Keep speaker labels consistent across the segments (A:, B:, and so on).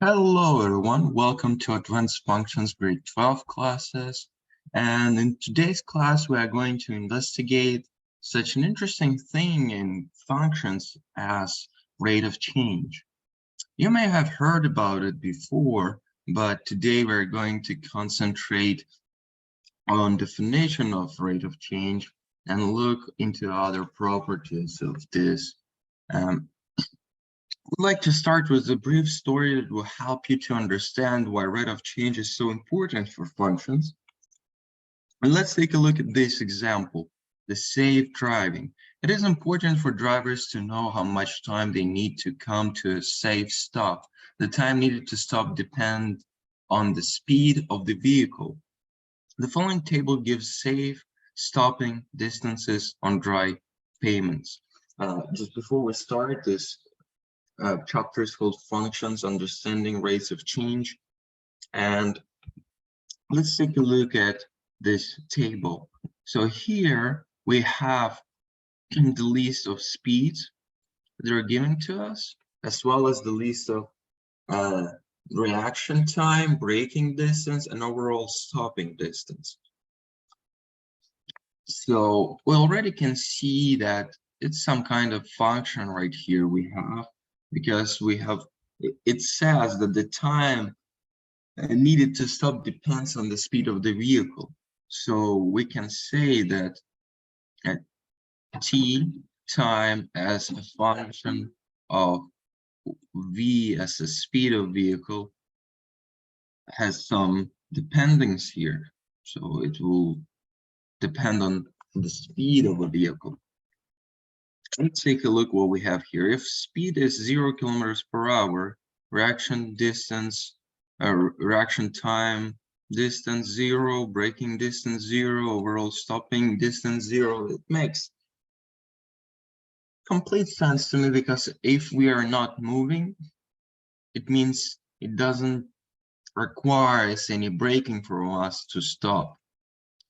A: Hello everyone, welcome to Advanced Functions Grade 12 classes. And in today's class, we are going to investigate such an interesting thing in functions as rate of change. You may have heard about it before, but today we're going to concentrate on definition of rate of change and look into other properties of this. I'd like to start with a brief story that will help you to understand why rate of change is so important for functions. And let's take a look at this example, the safe driving. It is important for drivers to know how much time they need to come to a safe stop. The time needed to stop depends on the speed of the vehicle. The following table gives safe stopping distances on dry pavements. Just before we start this, chapter is called Functions, Understanding Rates of Change. And let's take a look at this table. So here we have the list of speeds that are given to us, as well as the list of reaction time, braking distance, and overall stopping distance. So we already can see that it's some kind of function right here we have, because it says that the time needed to stop depends on the speed of the vehicle. So we can say that t time as a function of v as the speed of vehicle has some dependence here. So it will depend on the speed of a vehicle. Let's take a look what we have here. If speed is 0 kilometers per hour, reaction distance, reaction time, distance 0, braking distance 0, overall stopping distance 0, it makes complete sense to me, because if we are not moving, it means it doesn't require any braking from us to stop.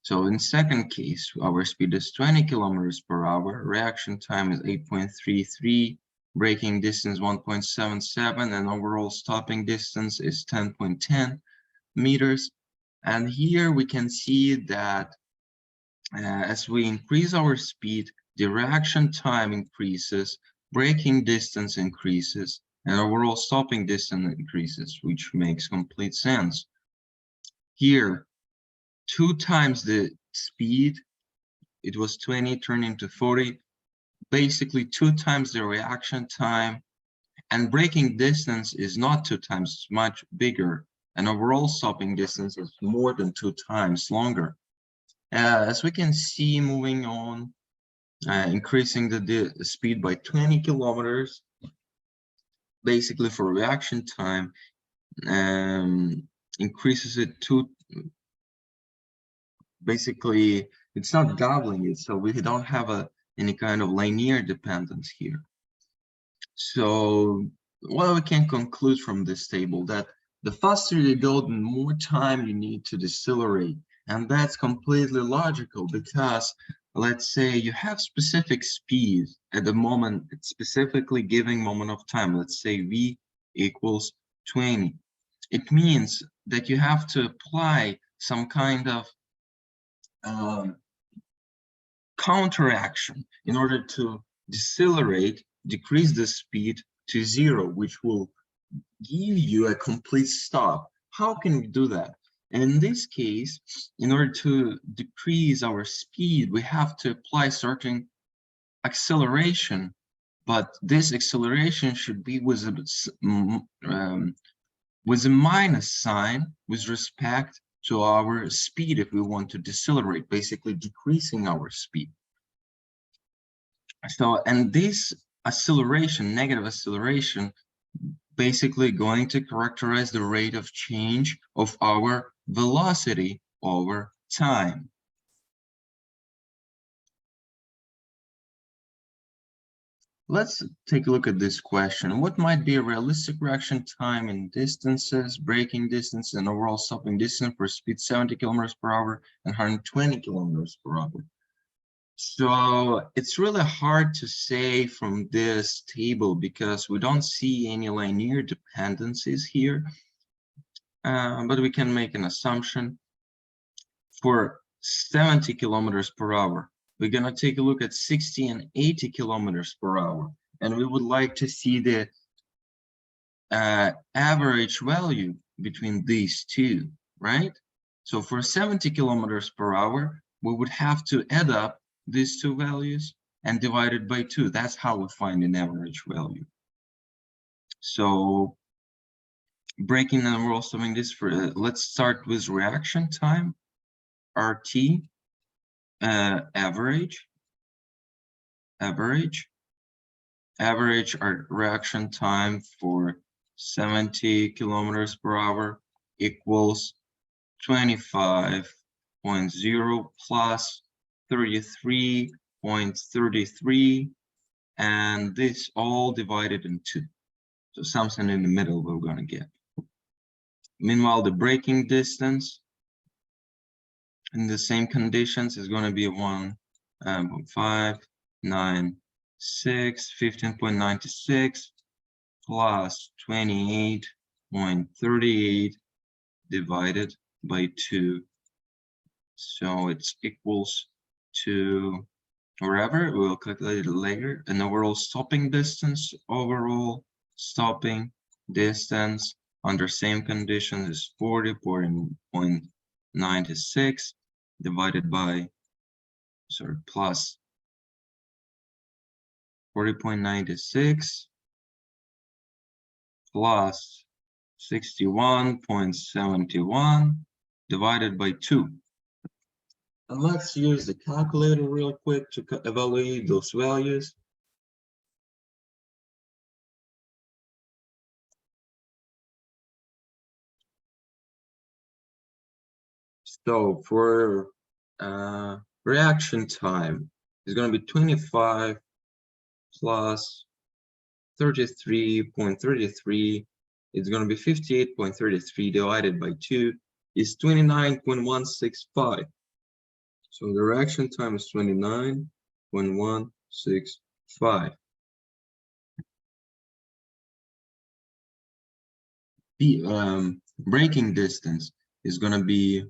A: So in second case, our speed is 20 kilometers per hour, reaction time is 8.33, braking distance 1.77, and overall stopping distance is 10.10 meters. And here we can see that as we increase our speed, the reaction time increases, braking distance increases, and overall stopping distance increases, which makes complete sense. Here, 2 times the speed, it was 20, turned into 40, basically 2 times the reaction time, and braking distance is not 2 times, it's much bigger, and overall stopping distance is more than 2 times longer. As we can see, moving on, increasing the speed by 20 kilometers, basically for reaction time, increases it to, basically it's not doubling it, so we don't have any kind of linear dependence here. So what we can conclude from this table, that the faster you go, the more time you need to decelerate. And that's completely logical, because let's say you have specific speed at the moment, specifically giving moment of time, let's say v equals 20. It means that you have to apply some kind of counteraction in order to decelerate, decrease the speed to 0, which will give you a complete stop. How can we do that? And in this case, in order to decrease our speed, we have to apply certain acceleration, but this acceleration should be with a minus sign with respect to our speed if we want to decelerate, basically decreasing our speed. So, and this acceleration, negative acceleration, basically going to characterize the rate of change of our velocity over time. Let's take a look at this question. What might be a realistic reaction time in distances, braking distance, and overall stopping distance for speed 70 kilometers per hour and 120 kilometers per hour? So it's really hard to say from this table because we don't see any linear dependencies here, but we can make an assumption. For 70 kilometers per hour, we're going to take a look at 60 and 80 kilometers per hour, and we would like to see the average value between these two, right? So for 70 kilometers per hour, we would have to add up these two values and divide it by 2. That's how we find an average value. So breaking down, we're also doing this for, let's start with reaction time, RT, average our reaction time for 70 kilometers per hour equals 25.0 plus 33.33, and this all divided in 2. So something in the middle we're going to get. Meanwhile, the braking distance in the same conditions is going to be 15.96 plus 28.38 divided by 2. So it's equals to, wherever, we'll calculate it later, an overall stopping distance. Overall stopping distance under same conditions is 40.96 divided by, plus 40.96 plus 61.71 divided by 2. And let's use the calculator real quick to evaluate those values. So for reaction time, it's going to be 25 plus 33.33. It's going to be 58.33 divided by 2 is 29.165. So the reaction time is 29.165. The braking distance is going to be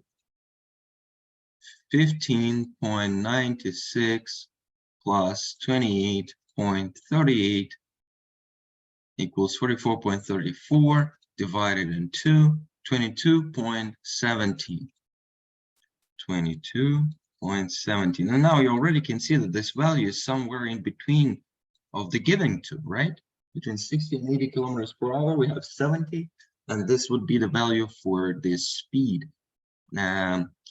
A: 15.96 plus 28.38 equals 44.34 divided in 2, 22.17. 22.17. And now you already can see that this value is somewhere in between of the given two, right? Between 60 and 80 kilometers per hour, we have 70, and this would be the value for this speed.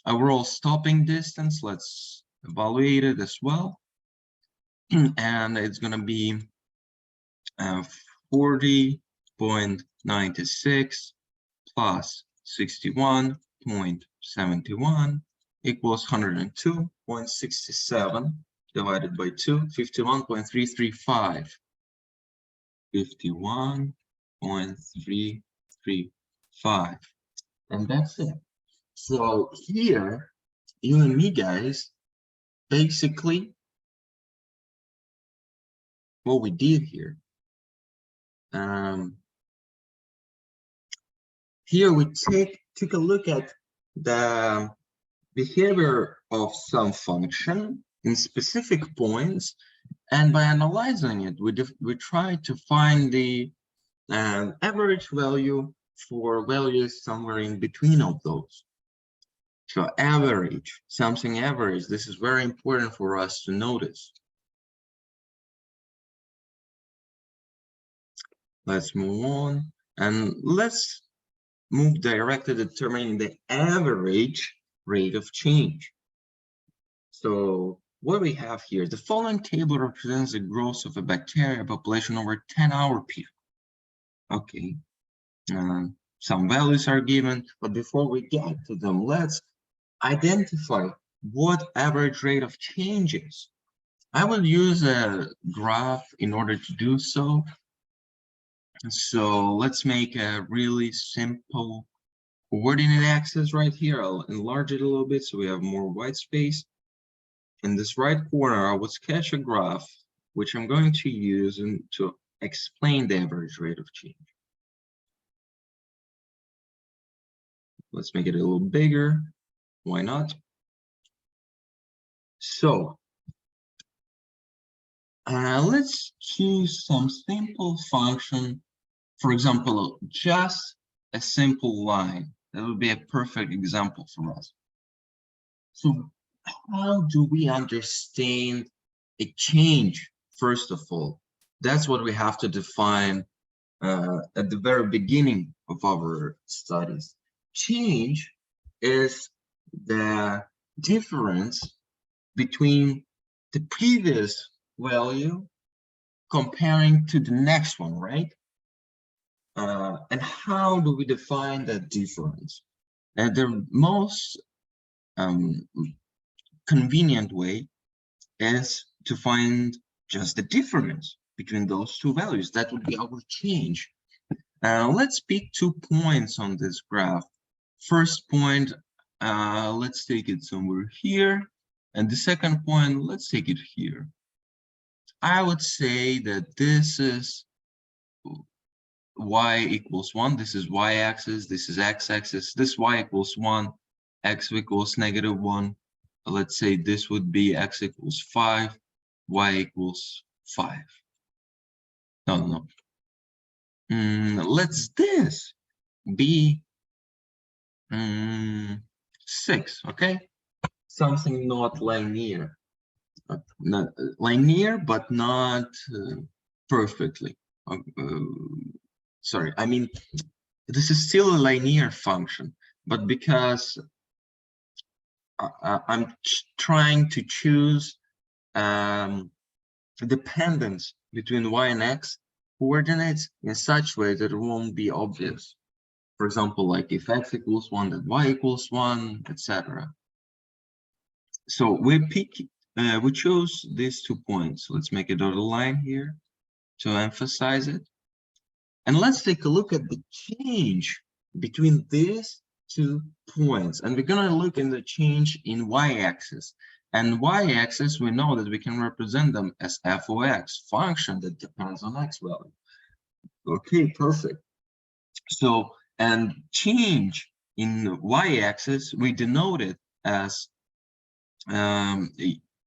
A: Overall stopping distance, let's evaluate it as well. And it's going to be 40.96 plus 61.71 equals 102.67 divided by 2, 51.335. 51.335. And that's it. So here, you and me, guys, basically what we did here. Here we took a look at the behavior of some function in specific points, and by analyzing it, we tried to find the average value for values somewhere in between of those. So average, something average, this is very important for us to notice. Let's move on, and let's move directly to determining the average rate of change. So what we have here, the following table represents the growth of a bacteria population over a 10-hour period. Okay, some values are given, but before we get to them, let's identify what average rate of change is. I will use a graph in order to do so. So let's make a really simple coordinate axis right here. I'll enlarge it a little bit so we have more white space. in this right corner, I would sketch a graph, which I'm going to use to explain the average rate of change. Let's make it a little bigger. Why not? So let's choose some simple function. For example, just a simple line. That would be a perfect example for us. So how do we understand a change, first of all? That's what we have to define at the very beginning of our studies. Change is the difference between the previous value comparing to the next one, right? And how do we define that difference? The most convenient way is to find just the difference between those two values. That would be our change. Let's pick 2 points on this graph. First point, let's take it somewhere here. And the second point, let's take it here. I would say that this is y equals 1. This is y-axis. This is x-axis. This y equals 1. X equals -1. Let's say this would be x equals 5. Y equals 5. No. Let's this be 6, okay? Something not linear. Not linear, but not perfectly. Sorry, I mean, this is still a linear function, but because I'm trying to choose dependence between y and x coordinates in such way that it won't be obvious. For example, like if x equals 1, then y equals 1, etc. So we chose these 2 points. Let's make a dotted line here to emphasize it. And let's take a look at the change between these 2 points. And we're going to look in the change in y-axis. And y-axis, we know that we can represent them as f of x, function that depends on x value. Okay, perfect. So, and change in y-axis, we denote it as, there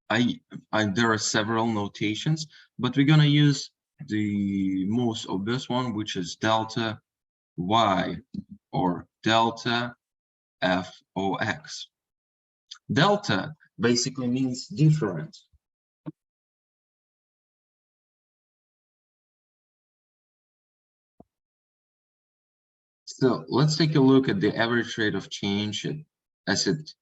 A: are several notations, but we're going to use the most obvious one, which is delta y, or delta f of x. Delta basically means difference. So let's take a look at the average rate of change as it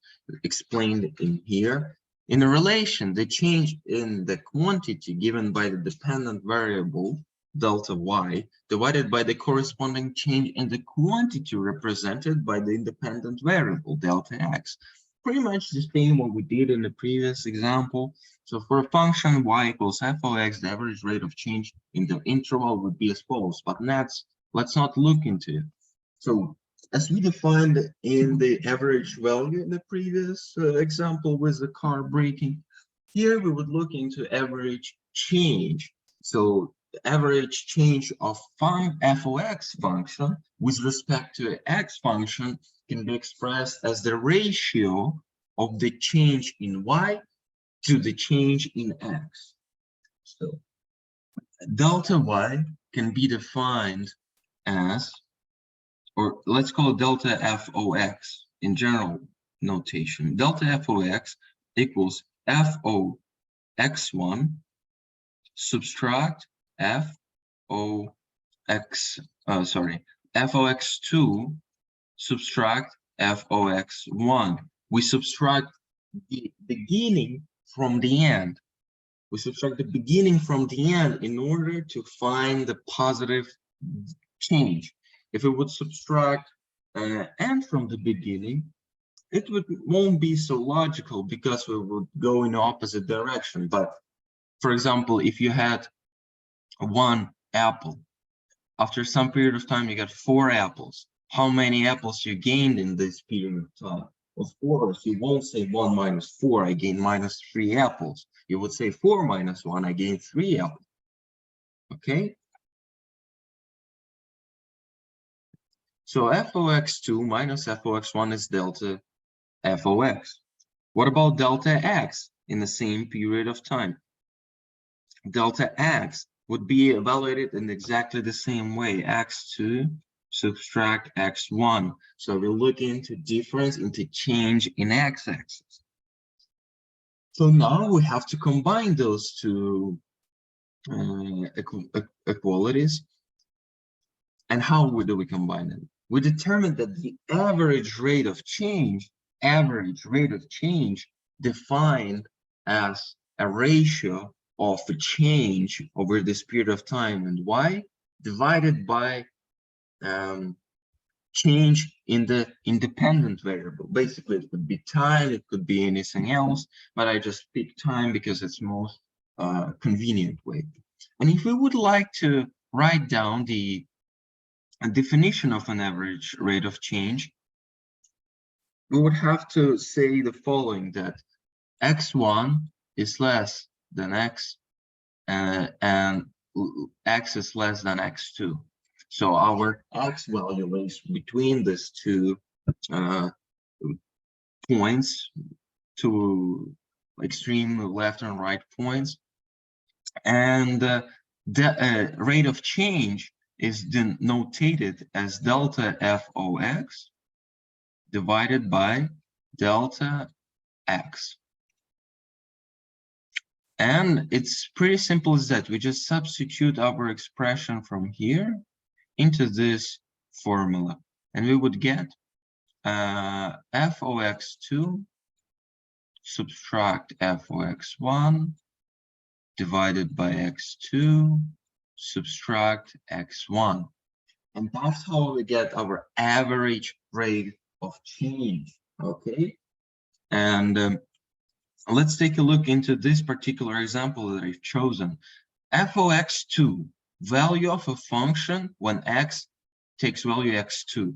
A: explained in here. In a relation, the change in the quantity given by the dependent variable, delta y, divided by the corresponding change in the quantity represented by the independent variable, delta x. Pretty much the same what we did in the previous example. So for a function y equals f of x, the average rate of change in the interval would be as follows, but let's not look into it. So as we defined in the average value in the previous example with the car braking, here we would look into average change. So the average change of f of x function with respect to x function can be expressed as the ratio of the change in y to the change in x. So delta y can be defined as, or let's call delta f of x in general notation. Delta f of x equals f of x1 subtract f of x, f of x2 subtract f of x1. We subtract the beginning from the end. We subtract the beginning from the end in order to find the positive change. If we would subtract end from the beginning, it won't be so logical because we would go in the opposite direction. But for example, if you had 1 apple, after some period of time you got 4 apples. How many apples you gained in this period of time? Of course, you won't say 1 minus 4, I gain minus 3 apples. You would say 4 minus 1, I gain 3 apples. Okay? So f of x2 minus f of x1 is delta f of x. What about delta x in the same period of time? Delta x would be evaluated in exactly the same way, x2 subtract x1. So we're looking into difference, into change in x-axis. So now we have to combine those two equalities. And how do we combine them? We determined that the average rate of change defined as a ratio of a change over this period of time and y divided by change in the independent variable. Basically, it could be time, it could be anything else, but I just pick time because it's most convenient way. And if we would like to write down the definition of an average rate of change, we would have to say the following, that x1 is less than x and x is less than x2. So our x value is between these two points, two extreme left and right points, and the rate of change is denoted as delta f of x divided by delta x. And it's pretty simple as that. We just substitute our expression from here into this formula, and we would get f of x2 subtract f of x1 divided by x2 subtract x1. And that's how we get our average rate of change, okay? And let's take a look into this particular example that I've chosen. F of x2, value of a function when x takes value x2.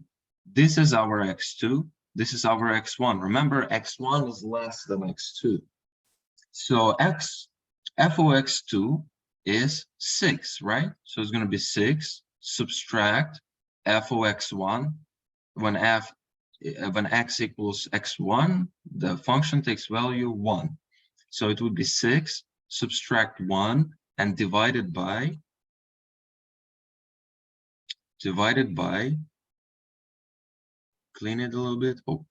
A: This is our x2, this is our x1. Remember, x1 is less than x2. So f of x2 is 6, right? So it's going to be 6 subtract f of x1. When x equals x1, the function takes value 1. So it would be 6 subtract 1 and divided by clean it a little bit. Oh,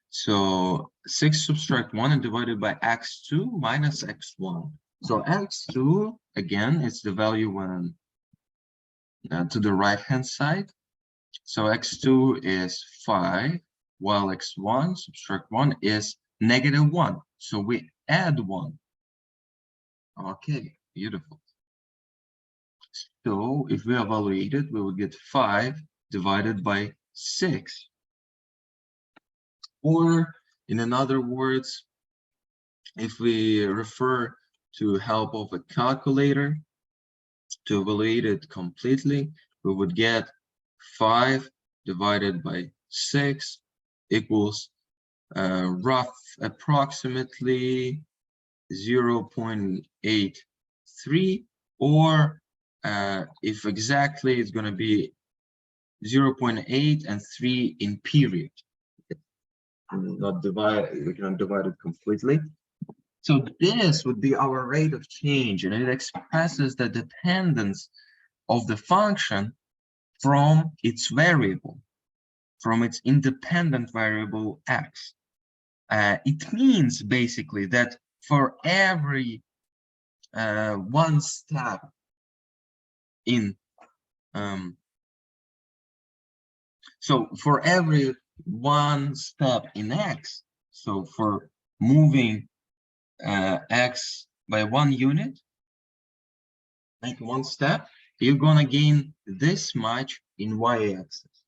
A: so 6 subtract 1 and divided by x2 minus x1. So x2 again is the value when to the right hand side. So x2 is 5, while x1 subtract 1 is -1. So we add 1. Okay, beautiful. So if we evaluate it, we will get 5 divided by 6. Or in other words, if we refer to help of a calculator to evaluate it completely, we would get 5 divided by 6 equals approximately 0.83, or if exactly, it's going to be 0.8 and 3 in period. Not divide, we cannot divide it completely. So this would be our rate of change, and it expresses the dependence of the function from its variable, from its independent variable x. It means basically that for every one step in, so for every one step in x, so for moving x by 1 unit, like 1 step, you're gonna gain this much in y-axis.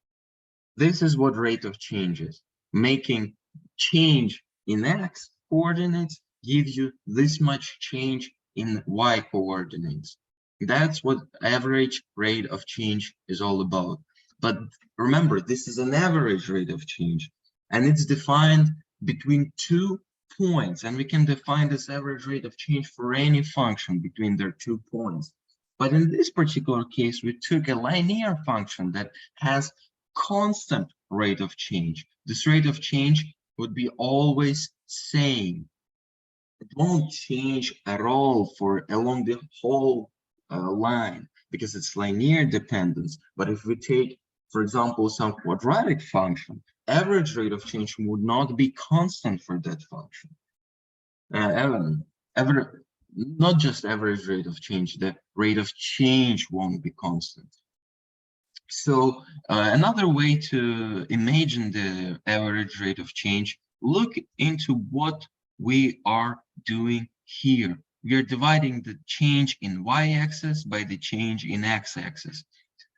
A: This is what rate of change is. Making change in x coordinates gives you this much change in y coordinates. That's what average rate of change is all about. But remember, this is an average rate of change, and it's defined between 2 points, and we can define this average rate of change for any function between their 2 points. But in this particular case, we took a linear function that has constant rate of change. This rate of change would be always same. It won't change at all for along the whole line because it's linear dependence. But if we take, for example, some quadratic function, average rate of change would not be constant for that function. Not just average rate of change, the rate of change won't be constant. So another way to imagine the average rate of change, look into what we are doing here. We are dividing the change in y-axis by the change in x-axis.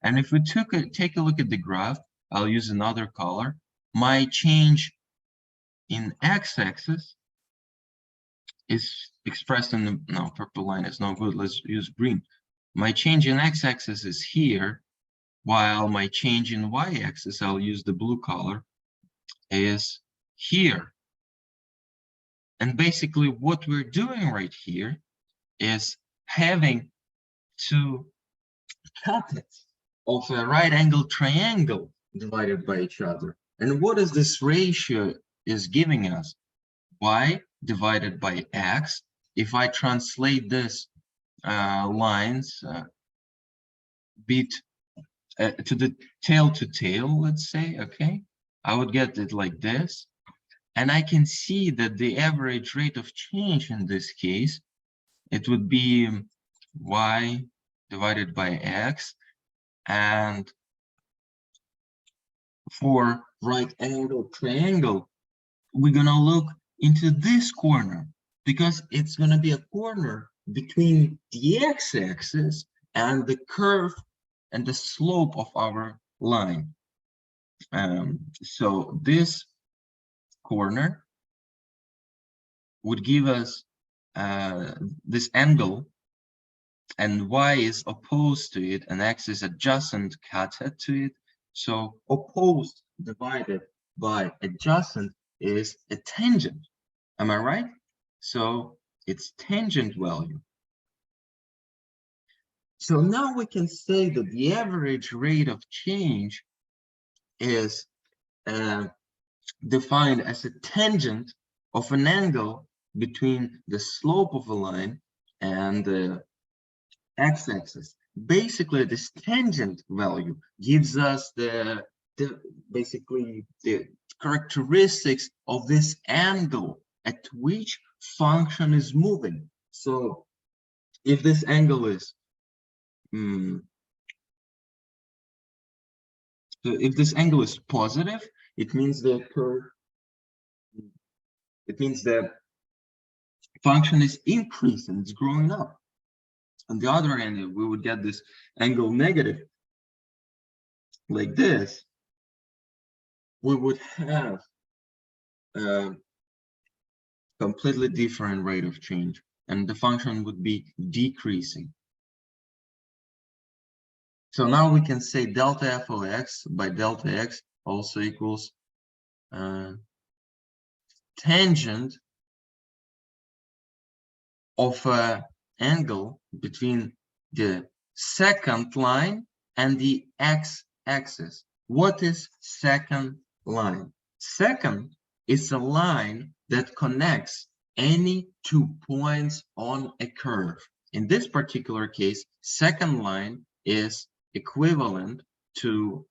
A: And if we take a look at the graph, I'll use another color. My change in x-axis is expressed in the, no, purple line is no good, let's use green. My change in x-axis is here, while my change in y-axis, I'll use the blue color, is here. And basically what we're doing right here is having two cuts of a right angle triangle divided by each other. And what is this ratio is giving us? Y divided by x. If I translate this lines to the tail to tail, let's say, okay, I would get it like this. And I can see that the average rate of change in this case, it would be y divided by x. And for right angle triangle, we're gonna look into this corner because it's gonna be a corner between the x-axis and the curve and the slope of our line. So this corner would give us this angle, and y is opposed to it, and x is adjacent cut to it. So opposed divided by adjacent is a tangent. Am I right? So it's tangent value. So now we can say that the average rate of change is defined as a tangent of an angle between the slope of a line and the x-axis. Basically, this tangent value gives us basically the characteristics of this angle at which function is moving. So if this angle is so if this angle is positive, it means the function is increasing, it's growing up. On the other hand, if we would get this angle negative like this, we would have a completely different rate of change, and the function would be decreasing. So now we can say delta f of x by delta x also equals tangent of an angle between the second line and the x-axis. What is second line? Second is a line that connects any 2 points on a curve. In this particular case, second line is equivalent to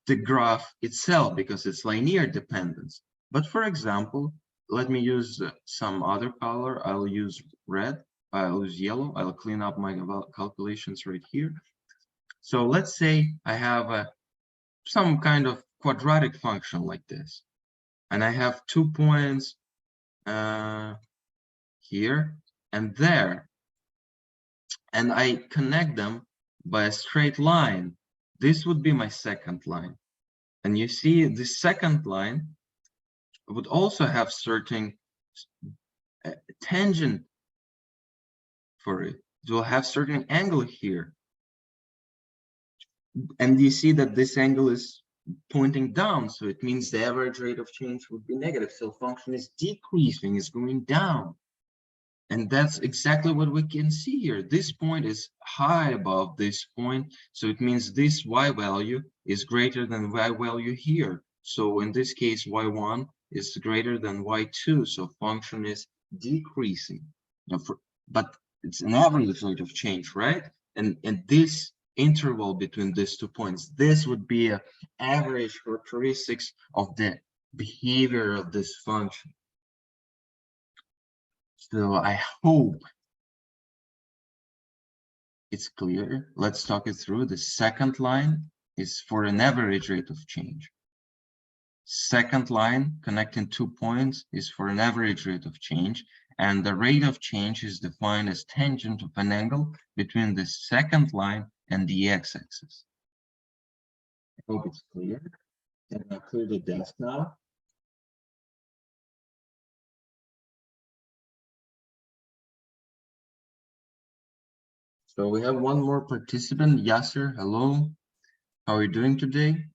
A: the graph itself because it's linear dependence. But for example, let me use some other color. I'll use red, I'll use yellow. I'll clean up my calculations right here. So let's say I have some kind of quadratic function like this, and I have 2 points here and there, and I connect them by a straight line. This would be my second line. And you see the second line would also have certain tangent for it. It will have certain angle here. And you see that this angle is pointing down, so it means the average rate of change would be negative. So function is decreasing, is going down. And that's exactly what we can see here. This point is high above this point, so it means this y value is greater than y value here. So in this case, y1 is greater than y2, so function is decreasing. Now but it's an average rate of change, right? And this interval between these 2 points, this would be an average characteristics of the behavior of this function. So I hope it's clear. Let's talk it through. The second line is for an average rate of change. Second line connecting 2 points is for an average rate of change, and the rate of change is defined as tangent of an angle between the second line and the x-axis. I hope it's clear. And I'll clear the desk now. So we have one more participant, Yasser. Hello. How are you doing today?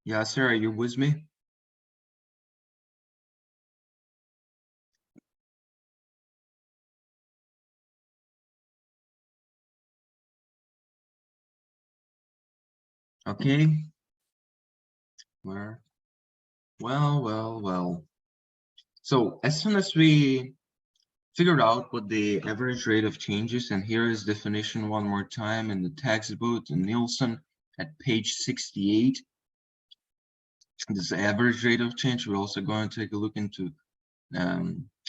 A: Yasser, are you with me? Okay. Where? Well. So as soon as we figured out what the average rate of change is, and here is definition one more time in the textbook in Nielsen at page 68. This average rate of change. We're also going to take a look into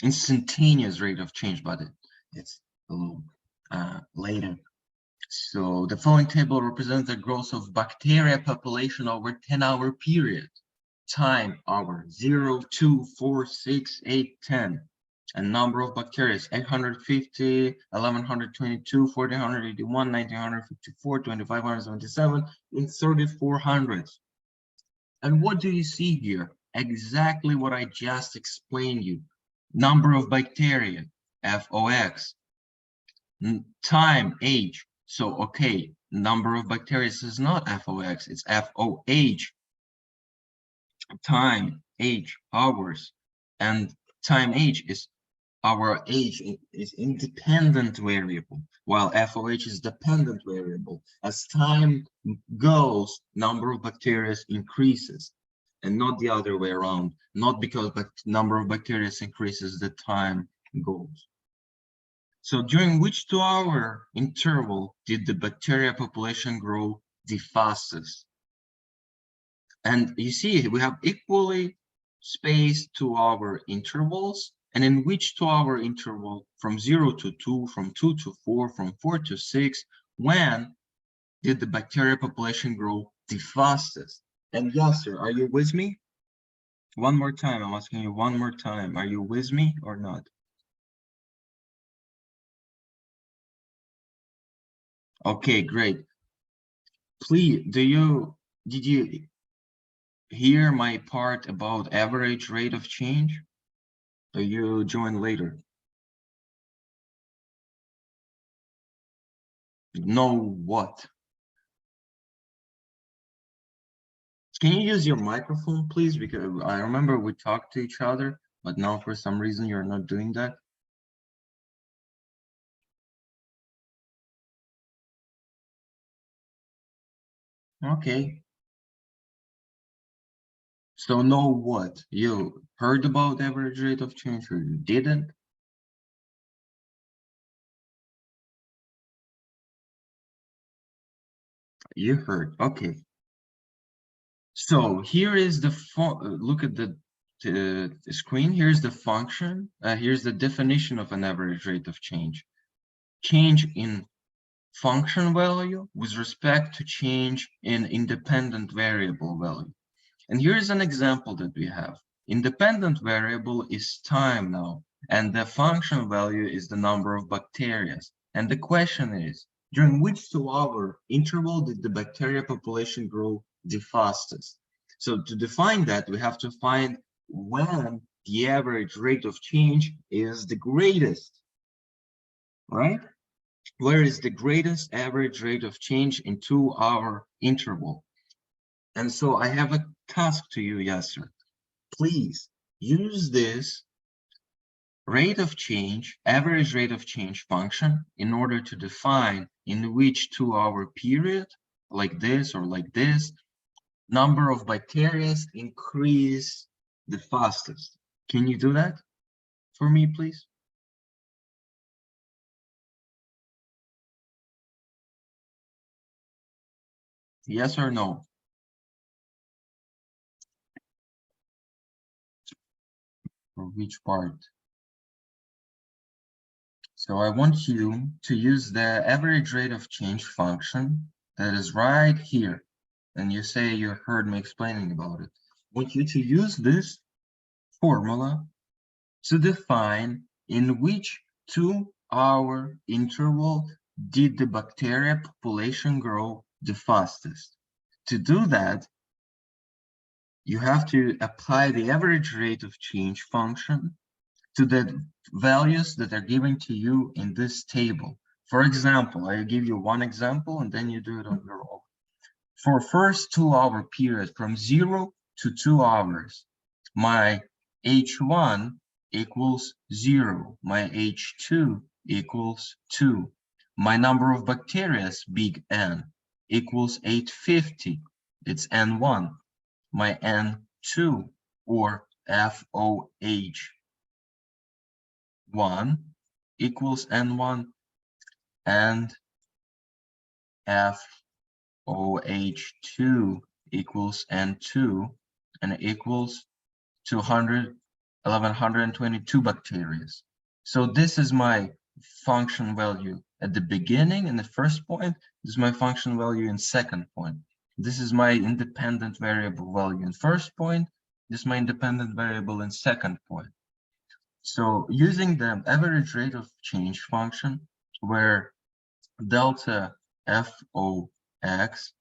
A: instantaneous rate of change, but it's a little later. So the following table represents the growth of bacteria population over 10-hour period. Time hour 0, 2, 4, 6, 8, 10. And number of bacteria 850, 1122, 1481, 1954, 2577, and 3400. And what do you see here? Exactly what I just explained you. Number of bacteria, FOX. Time, age. So, okay, number of bacteria is not FOX, it's FOH. Time, age, hours. And time, age is our age is independent variable, while FOH is dependent variable. As time goes, number of bacteria increases, and not the other way around. Not because number of bacteria increases, the time goes. So during which 2-hour interval did the bacteria population grow the fastest? And you see, we have equally spaced 2-hour intervals. And in which 2-hour interval, from 0 to 2, from 2 to 4, from 4 to 6, when did the bacteria population grow the fastest? And Yasser, are you with me? One more time, I'm asking you one more time. Are you with me or not? Okay, great. Please, did you hear my part about average rate of change? Or you join later? Know what? Can you use your microphone, please? Because I remember we talked to each other, but now for some reason you're not doing that. Okay. So know what? You heard about average rate of change or you didn't? You heard. Okay. So here is the look at the screen. Here's the function. Here's the definition of an average rate of change. Change in function value with respect to change in independent variable value. And here's an example that we have. Independent variable is time now, and the function value is the number of bacteria. And the question is, during which 2-hour interval did the bacteria population grow the fastest? So to define that, we have to find when the average rate of change is the greatest, right? Where is the greatest average rate of change in 2-hour interval? And so I have a task to you, Yasser. Please use this rate of change, average rate of change function in order to define in which 2-hour period, like this or like this, number of bacteria increase the fastest. Can you do that for me, please? Yes or no? For which part? So I want you to use the average rate of change function that is right here. And you say you heard me explaining about it. I want you to use this formula to define in which 2-hour interval did the bacteria population grow the fastest. To do that, you have to apply the average rate of change function to the values that are given to you in this table. For example, I give you one example and then you do it on your own. For first 2-hour period from 0 to 2 hours, my H1 equals 0, my H2 equals 2, my number of bacteria, big N, equals 850, it's N1, my N2 or FOH1 equals N1 and FOH2 equals N2 and equals 1122 bacteria. So this is my function value at the beginning in the first point. This is my function value in second point. This is my independent variable value in first point. This is my independent variable in second point. So using the average rate of change function, where delta FOX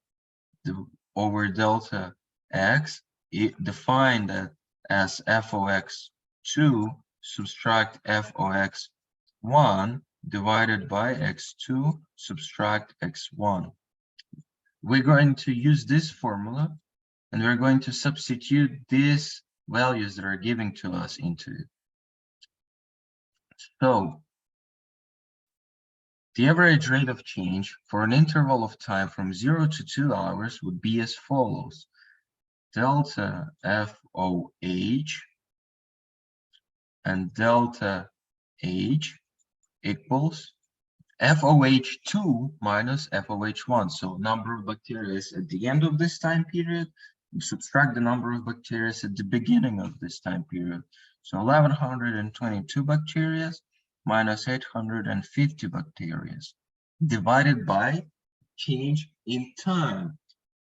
A: over delta X, it defined that as FOX2 subtract FOX1 divided by X2 subtract X1. We're going to use this formula and we're going to substitute these values that are given to us into it. So the average rate of change for an interval of time from 0 to 2 hours would be as follows. Delta FOH and delta H equals FOH2 minus FOH1. So number of bacteria at the end of this time period, we subtract the number of bacteria at the beginning of this time period. So 1122 bacteria minus 850 bacteria divided by change in time.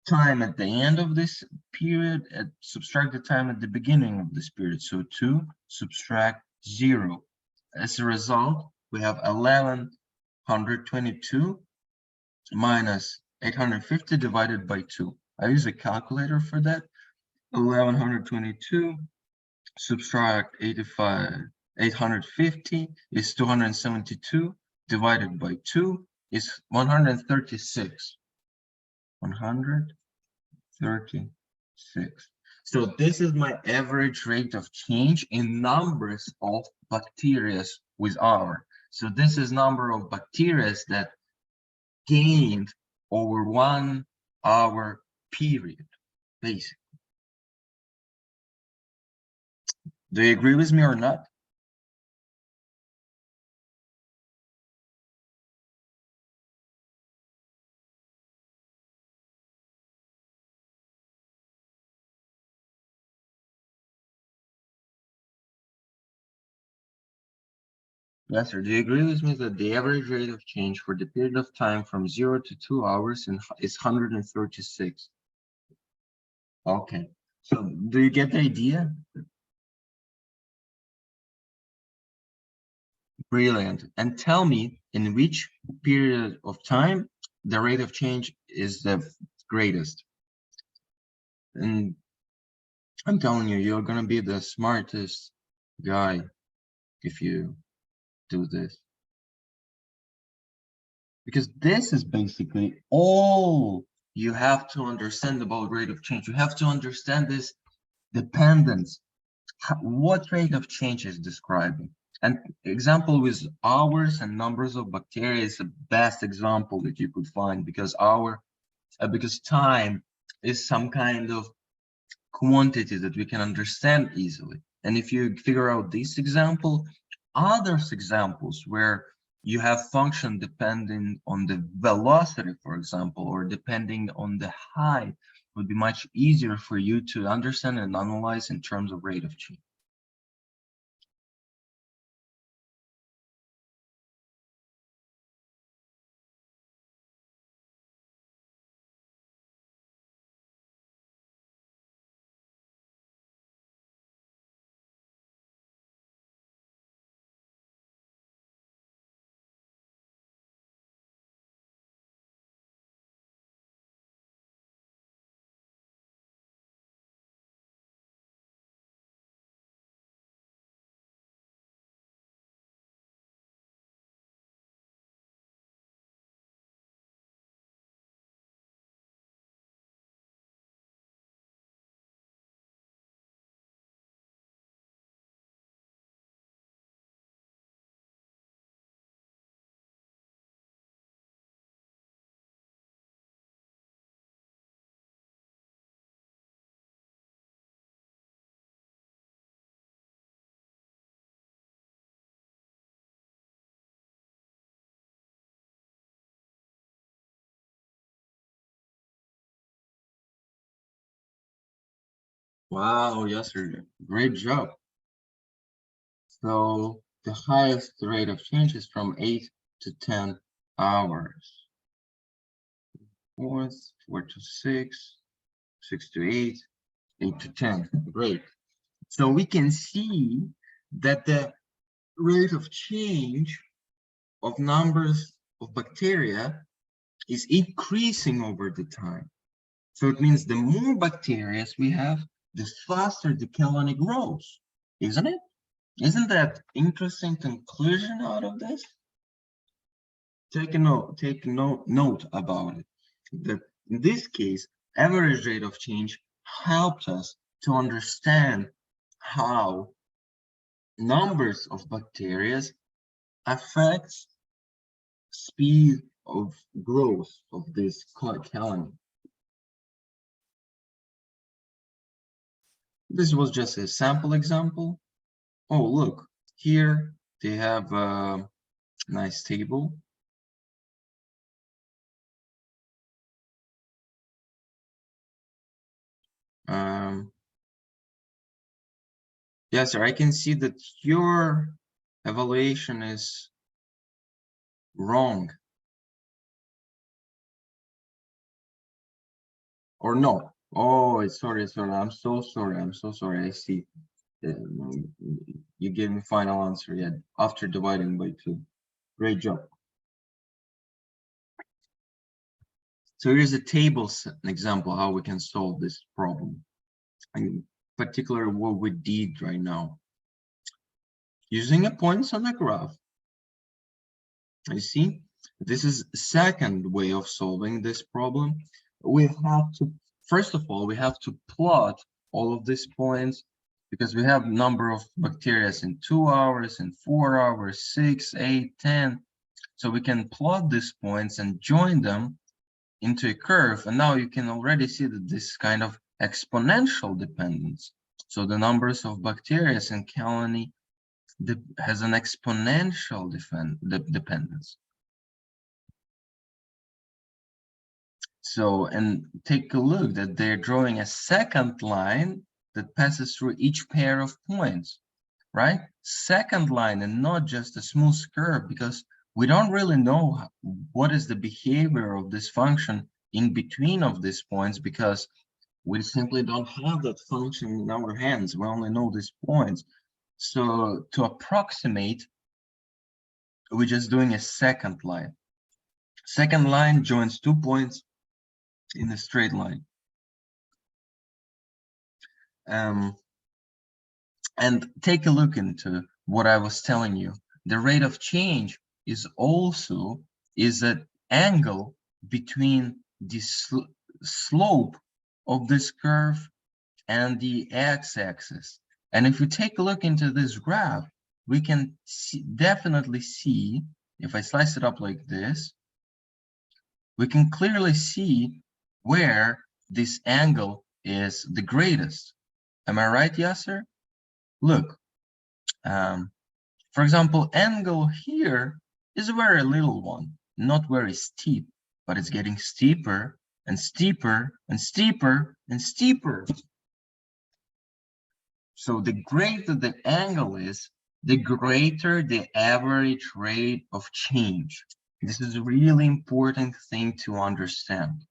A: Time at the end of this period, subtract the time at the beginning of this period. So 2 subtract 0. As a result, we have 1122 minus 850 divided by 2. I use a calculator for that. 1122 subtract 850 is 272 divided by 2 is 136. 136. So this is my average rate of change in numbers of bacteria with R. So this is number of bacteria that gained over 1 hour period, basically. Do you agree with me or not? Yes, sir. Do you agree with me that the average rate of change for the period of time from 0 to 2 hours is 136? Okay. So do you get the idea? Brilliant. And tell me in which period of time the rate of change is the greatest. And I'm telling you, you're gonna be the smartest guy if you do this. Because this is basically all you have to understand about rate of change. You have to understand this dependence. What rate of change is describing? And example with hours and numbers of bacteria is the best example that you could find, because because time is some kind of quantity that we can understand easily. And if you figure out this example, other examples where you have function depending on the velocity, for example, or depending on the height, would be much easier for you to understand and analyze in terms of rate of change. Wow, yesterday, great job. So the highest rate of change is from 8 to 10 hours. 4 to 6, 6 to 8, 8 to 10. Great. So we can see that the rate of change of numbers of bacteria is increasing over the time. So it means the more bacteria we have, the faster the colony grows, isn't it? Isn't that interesting conclusion out of this? Take note about it. That in this case, average rate of change helps us to understand how numbers of bacteria affects speed of growth of this colony. This was just a sample example. Oh, look, here they have a nice table. Yes, sir, I can see that your evaluation is wrong. Or no. Oh, sorry. I'm so sorry. I see. You gave me final answer yet after dividing by 2. Great job. So here's a table example how we can solve this problem. In particular, what we did right now. Using a points on the graph. You see, this is second way of solving this problem. We have to, first of all, we have to plot all of these points because we have number of bacteria in 2 hours, in 4 hours, 6, 8, 10. So we can plot these points and join them into a curve. And now you can already see that this kind of exponential dependence. So the numbers of bacteria in colony has an exponential dependence. So, and take a look that they're drawing a second line that passes through each pair of points, right? Second line and not just a smooth curve, because we don't really know what is the behavior of this function in between of these points, because we simply don't have that function in our hands. We only know these points. So to approximate, we're just doing a second line. Second line joins 2 points in a straight line. And take a look into what I was telling you. The rate of change is also an angle between the slope of this curve and the x-axis. And if we take a look into this graph, we can definitely see, if I slice it up like this, we can clearly see where this angle is the greatest. Am I right, Yasser? Look, for example, angle here is a very little one, not very steep, but it's getting steeper and steeper and steeper and steeper. So the greater the angle is, the greater the average rate of change. This is a really important thing to understand.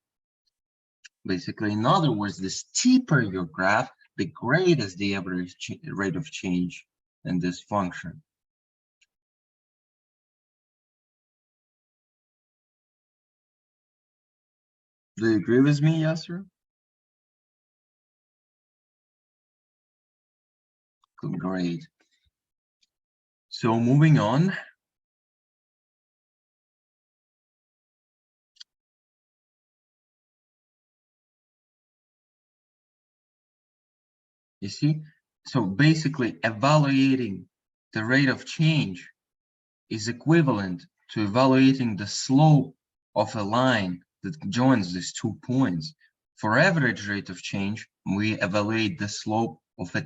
A: Basically, in other words, the steeper your graph, the greater is the average rate of change in this function. Do you agree with me, Yasser? Great. So moving on. You see, so basically evaluating the rate of change is equivalent to evaluating the slope of a line that joins these 2 points. For average rate of change, we evaluate the slope of a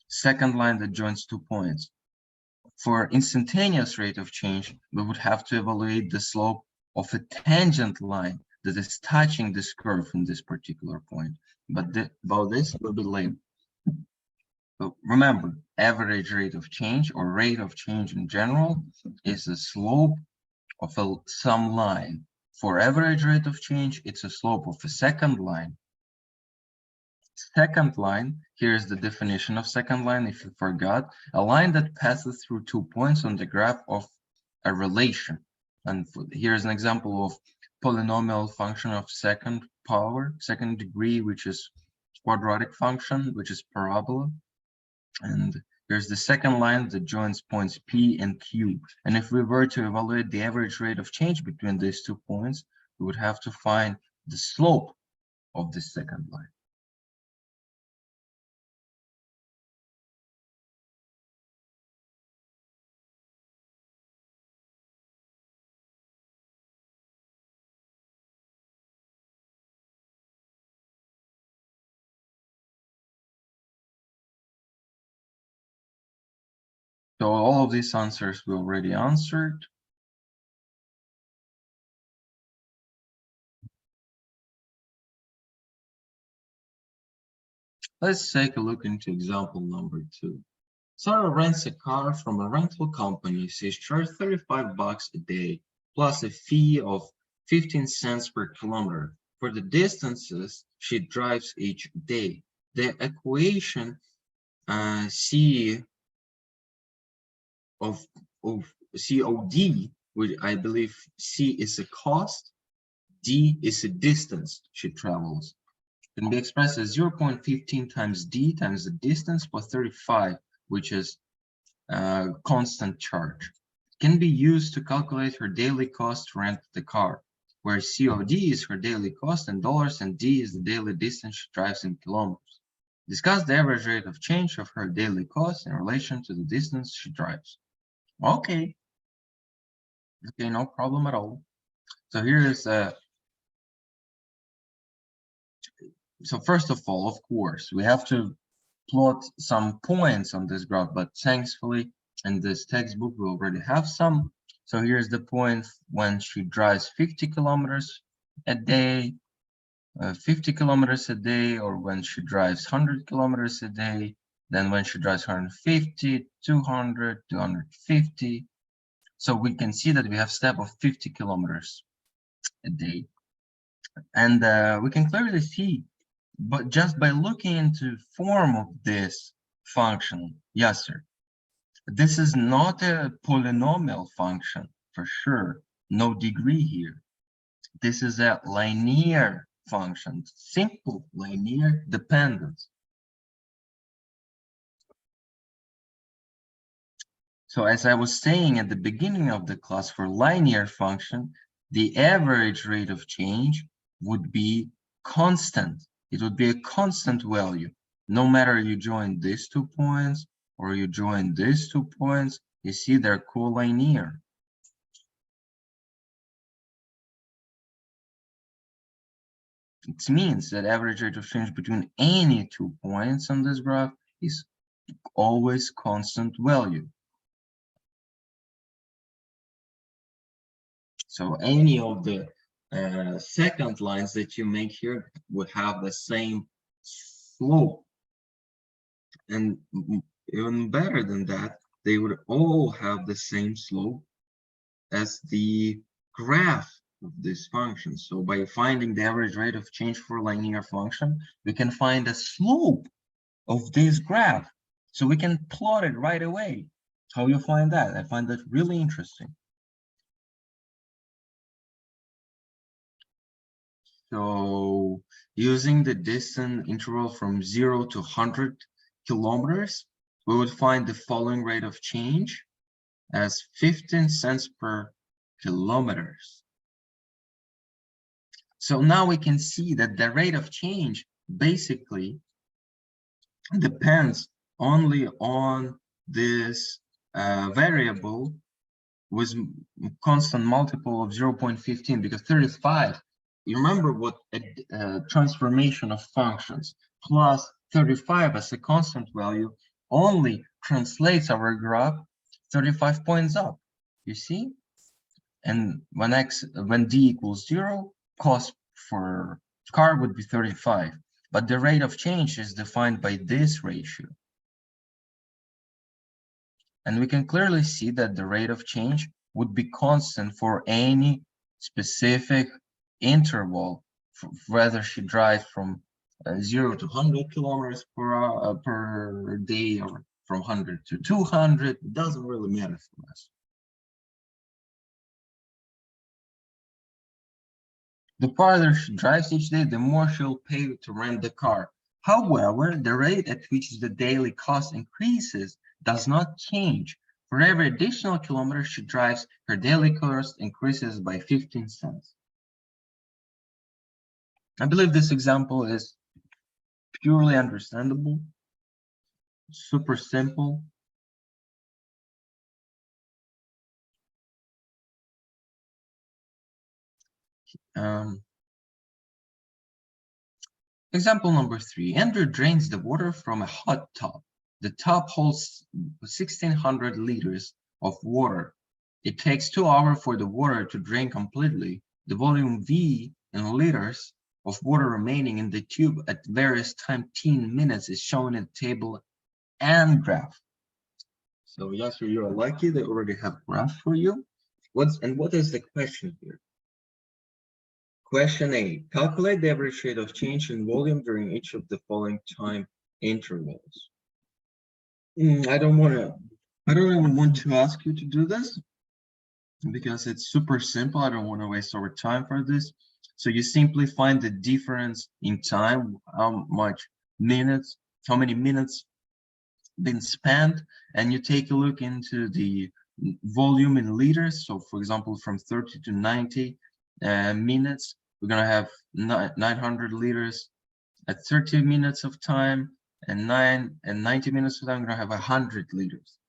A: second line that joins 2 points. For instantaneous rate of change, we would have to evaluate the slope of a tangent line that is touching this curve in this particular point. But about this will be later. So remember, average rate of change or rate of change in general is the slope of some line. For average rate of change, it's a slope of a second line. Second line, here's the definition of second line if you forgot, a line that passes through 2 points on the graph of a relation. And here's an example of polynomial function of second degree, which is quadratic function, which is parabola. And here's the second line that joins points P and Q. And if we were to evaluate the average rate of change between these 2 points, we would have to find the slope of this second line. So all of these answers we already answered. Let's take a look into example number 2. Sarah rents a car from a rental company. She's charged $35 a day, plus a fee of 15 cents per kilometer for the distances she drives each day. The equation C of COD, which I believe C is a cost, D is a distance she travels, can be expressed as 0.15 times D times the distance plus 35, which is constant charge. Can be used to calculate her daily cost to rent the car, where COD is her daily cost in dollars and D is the daily distance she drives in kilometers. Discuss the average rate of change of her daily cost in relation to the distance she drives. Okay, no problem at all. So here is so first of all, of course, we have to plot some points on this graph, but thankfully in this textbook we already have some. So here's the point when she drives 50 kilometers a day, 50 kilometers a day, or when she drives 100 kilometers a day, then when she drives 150, 200, 250. So we can see that we have step of 50 kilometers a day. And we can clearly see, but just by looking into form of this function, yes, sir, this is not a polynomial function for sure, no degree here. This is a linear function, simple linear dependence. So as I was saying at the beginning of the class, for linear function, the average rate of change would be constant. It would be a constant value. No matter you join these 2 points or you join these 2 points, you see they're collinear. It means that average rate of change between any 2 points on this graph is always constant value. So any of the second lines that you make here would have the same slope. And even better than that, they would all have the same slope as the graph of this function. So by finding the average rate of change for a linear function, we can find the slope of this graph. So we can plot it right away. How you find that? I find that really interesting. So using the distance interval from 0 to 100 kilometers, we would find the following rate of change as 15 cents per kilometers. So now we can see that the rate of change basically depends only on this variable with constant multiple of 0.15, because 35, you remember what a transformation of functions plus 35 as a constant value only translates our graph 35 points up, you see? And when d equals 0, cost for car would be 35, but the rate of change is defined by this ratio. And we can clearly see that the rate of change would be constant for any specific interval, whether she drives from 0 to 100 kilometers per day or from 100 to 200. It doesn't really matter for us. The farther she drives each day, the more she'll pay to rent the car. However, the rate at which the daily cost increases does not change. For every additional kilometer she drives, her daily cost increases by 15 cents. I believe this example is purely understandable, super simple. Example number 3, Andrew drains the water from a hot tub. The tub holds 1,600 liters of water. It takes 2 hours for the water to drain completely. The volume V in liters of water remaining in the tube at various time t-minutes is shown in the table and graph. So yes, you are lucky they already have graph for you. What is the question here? Question A, calculate the average rate of change in volume during each of the following time intervals. I don't even want to ask you to do this because it's super simple. I don't want to waste our time for this. So you simply find the difference in time, how many minutes been spent, and you take a look into the volume in liters. So for example, from 30 to 90 minutes, we're going to have 900 liters at 30 minutes of time, and 90 minutes of time, we're going to have 100 liters.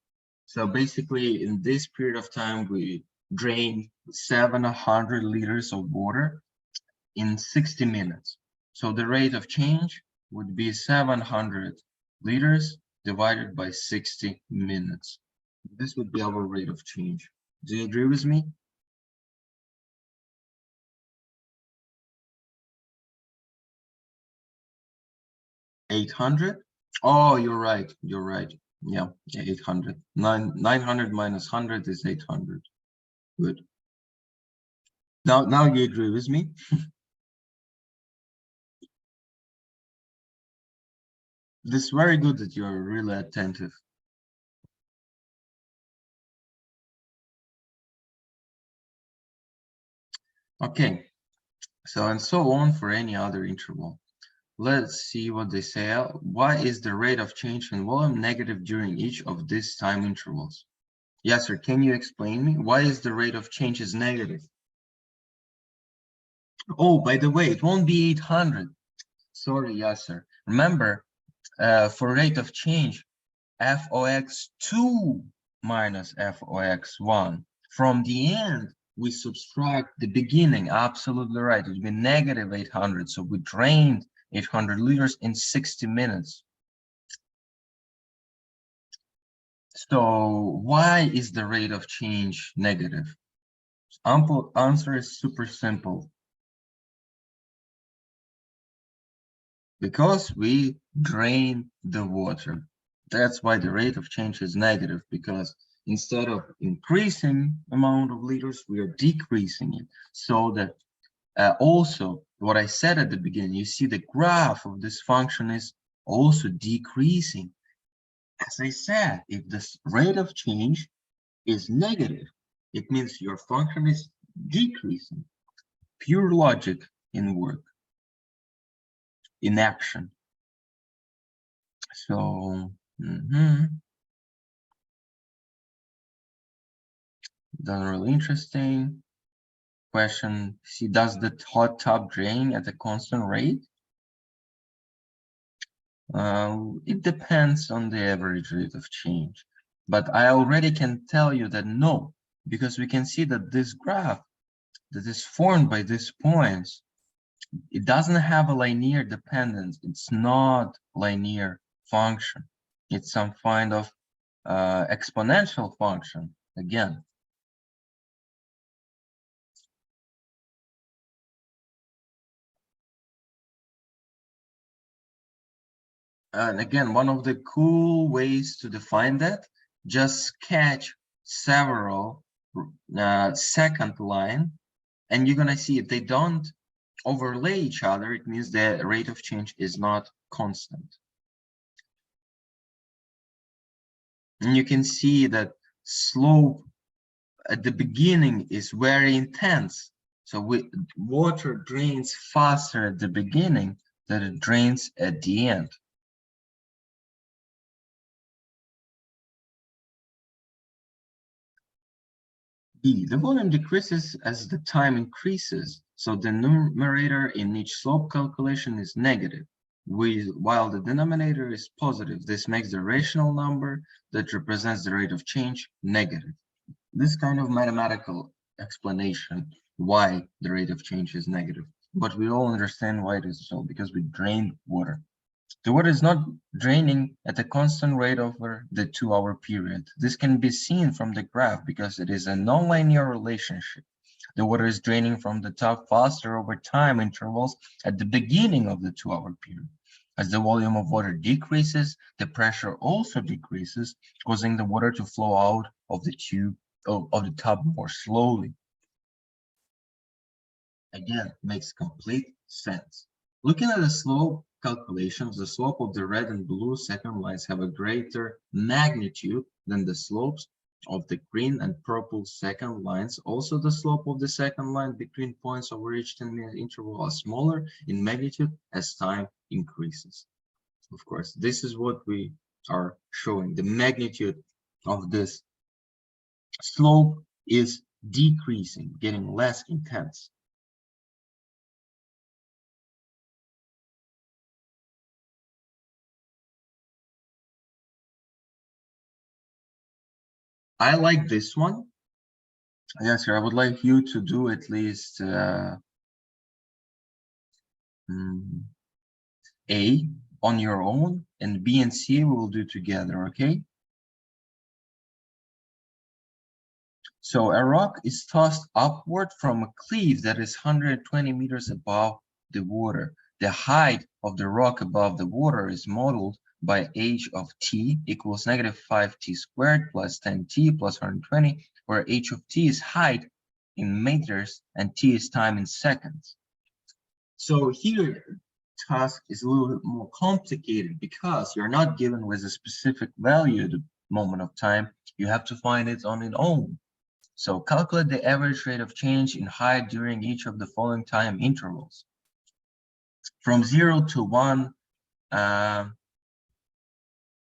A: So basically, in this period of time, we drained 700 liters of water in 60 minutes. So the rate of change would be 700 liters divided by 60 minutes. This would be our rate of change. Do you agree with me? 800? Oh, you're right. You're right. Yeah, 800. 900 minus 100 is 800. Good. Now you agree with me? This is very good that you're really attentive. Okay, So and so on for any other interval. Let's see what they say. Why is the rate of change in volume negative during each of these time intervals? Yes, sir. Can you explain me? Why is the rate of change is negative? Oh, by the way, it won't be 800. Sorry, yes, sir. Remember, for rate of change, FOX2 minus FOX1. From the end, we subtract the beginning. Absolutely right. It would be negative 800. So we drained 800 liters in 60 minutes. So why is the rate of change negative? Ample answer is super simple. Because we drain the water. That's why the rate of change is negative, because instead of increasing amount of liters, we are decreasing it. So that also what I said at the beginning, you see the graph of this function is also decreasing. As I said, if this rate of change is negative, it means your function is decreasing. Pure logic in work, in action. So, that's really interesting. Question C, does the hot tub drain at a constant rate? It depends on the average rate of change. But I already can tell you that no, because we can see that this graph that is formed by these points, it doesn't have a linear dependence. It's not linear function. It's some kind of exponential function again. And again, one of the cool ways to define that, just sketch several second line, and you're gonna see if they don't overlay each other, it means the rate of change is not constant. And you can see that slope at the beginning is very intense. So water drains faster at the beginning than it drains at the end. B, the volume decreases as the time increases, so the numerator in each slope calculation is negative, while the denominator is positive. This makes the rational number that represents the rate of change negative. This kind of mathematical explanation why the rate of change is negative, but we all understand why it is so, because we drained water. The water is not draining at a constant rate over the 2-hour period. This can be seen from the graph because it is a nonlinear relationship. The water is draining from the tub faster over time intervals at the beginning of the 2-hour period. As the volume of water decreases, the pressure also decreases, causing the water to flow out of the tub more slowly. Again, makes complete sense. Looking at the slope calculations, the slope of the red and blue second lines have a greater magnitude than the slopes of the green and purple second lines. Also, the slope of the second line between points over each 10-minute interval are smaller in magnitude as time increases. Of course, this is what we are showing. The magnitude of this slope is decreasing, getting less intense. I like this one. Yes, sir. I would like you to do at least A on your own, and B and C we will do together, okay? So a rock is tossed upward from a cliff that is 120 meters above the water. The height of the rock above the water is modeled by h of t equals -5t squared plus 10t plus 120, where h of t is height in meters and t is time in seconds. So here, task is a little bit more complicated because you're not given with a specific value at the moment of time. You have to find it on its own. So calculate the average rate of change in height during each of the following time intervals. From 0 to 1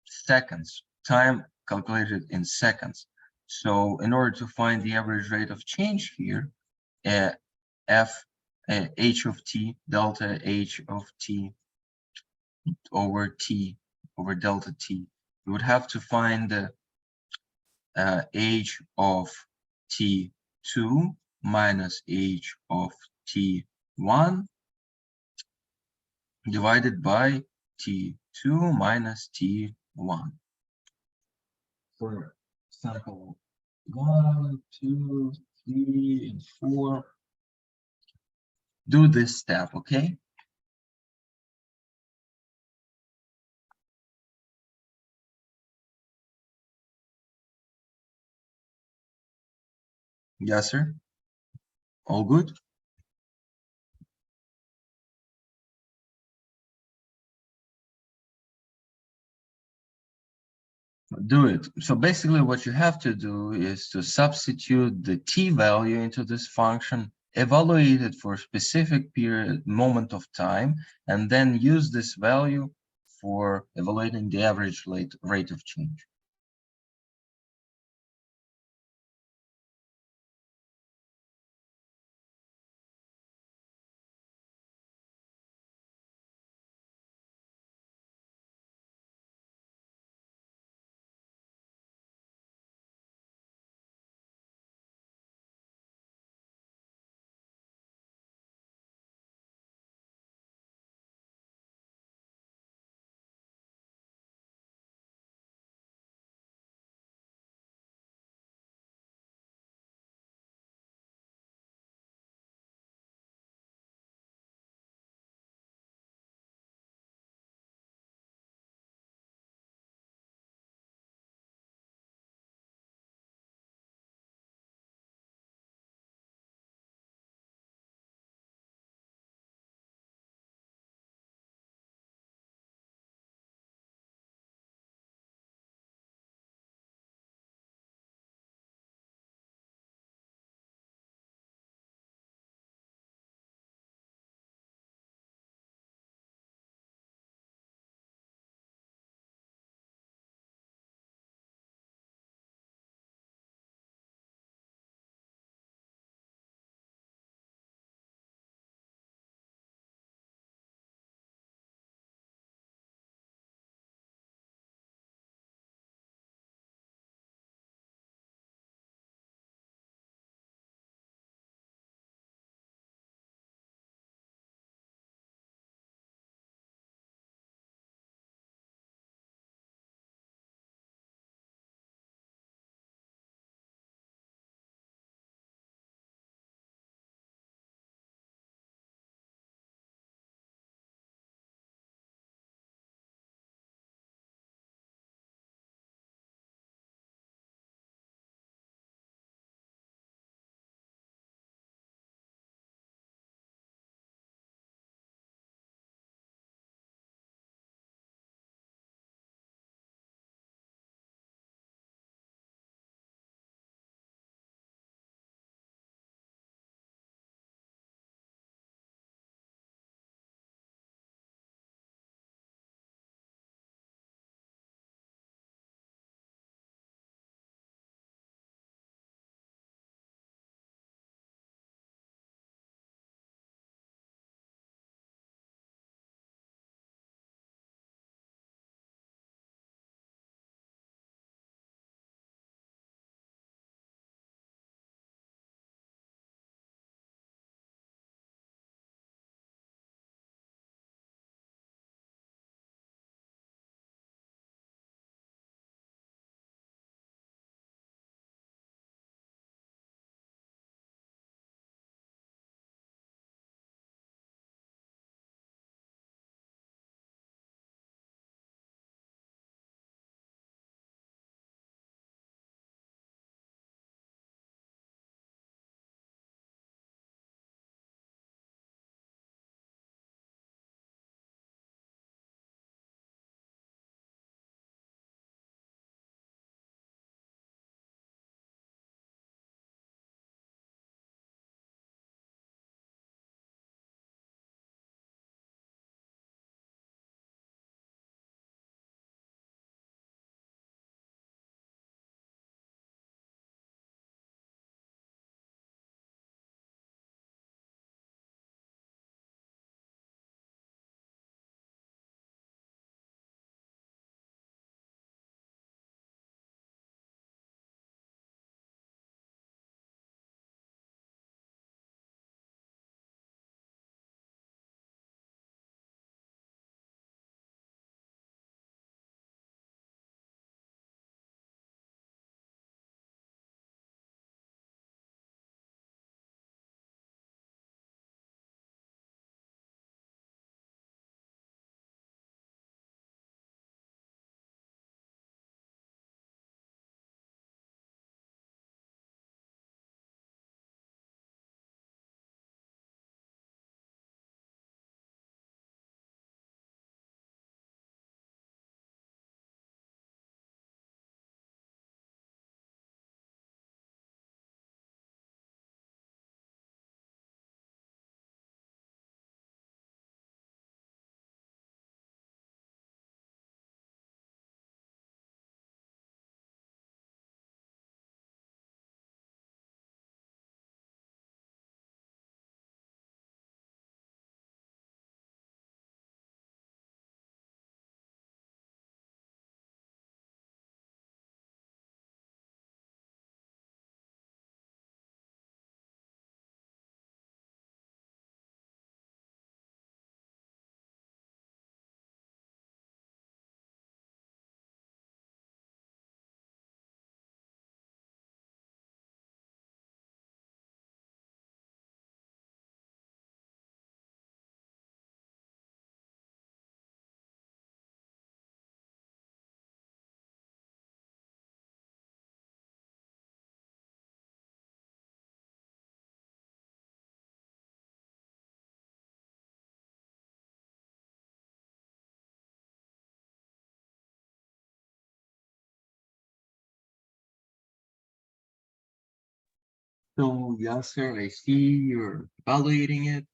A: seconds, time calculated in seconds. So in order to find the average rate of change here, h of t, delta h of t over t over delta t, we would have to find the h of t2 minus h of t1 divided by t2 minus t1. For example, 1, 2, 3, and 4. Do this step, okay? Yes, sir. All good? Do it. So basically what you have to do is to substitute the t value into this function, evaluate it for a specific period, moment of time, and then use this value for evaluating the average rate of change. So yes, sir, I see you're evaluating it,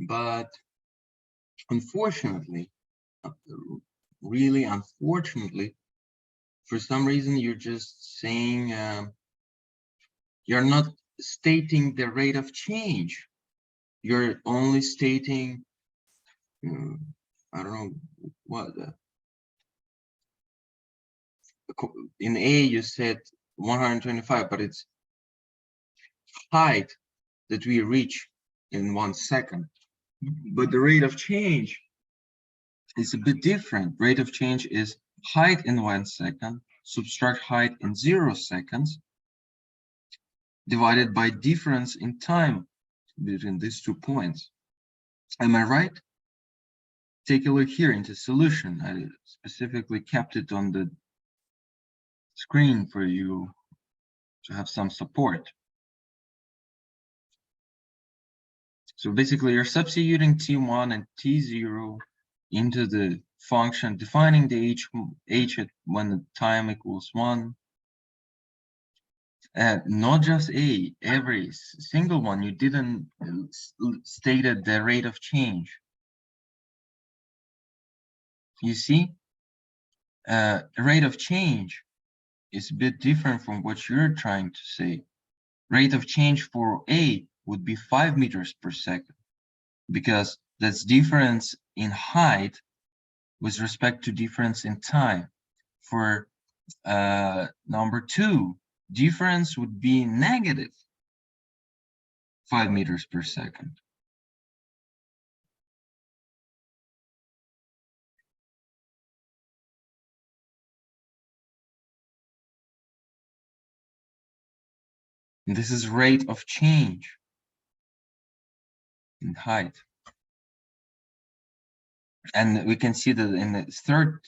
A: but unfortunately, uh, really unfortunately, for some reason, you're just saying you're not stating the rate of change. You're only stating, I don't know what. In A, you said 125, but it's height that we reach in 1 second. But the rate of change is a bit different. Rate of change is height in 1 second, subtract height in 0 seconds, divided by difference in time between these 2 points. Am I right? Take a look here into solution. I specifically kept it on the screen for you to have some support. So basically, you're substituting t1 and t0 into the function, defining the h at when the time equals 1. Not just A, every single one. You didn't stated the rate of change. You see, rate of change is a bit different from what you're trying to say. Rate of change for A would be 5 meters per second, because that's difference in height with respect to difference in time. For number 2, difference would be negative 5 meters per second. And this is rate of change in height. And we can see that in the third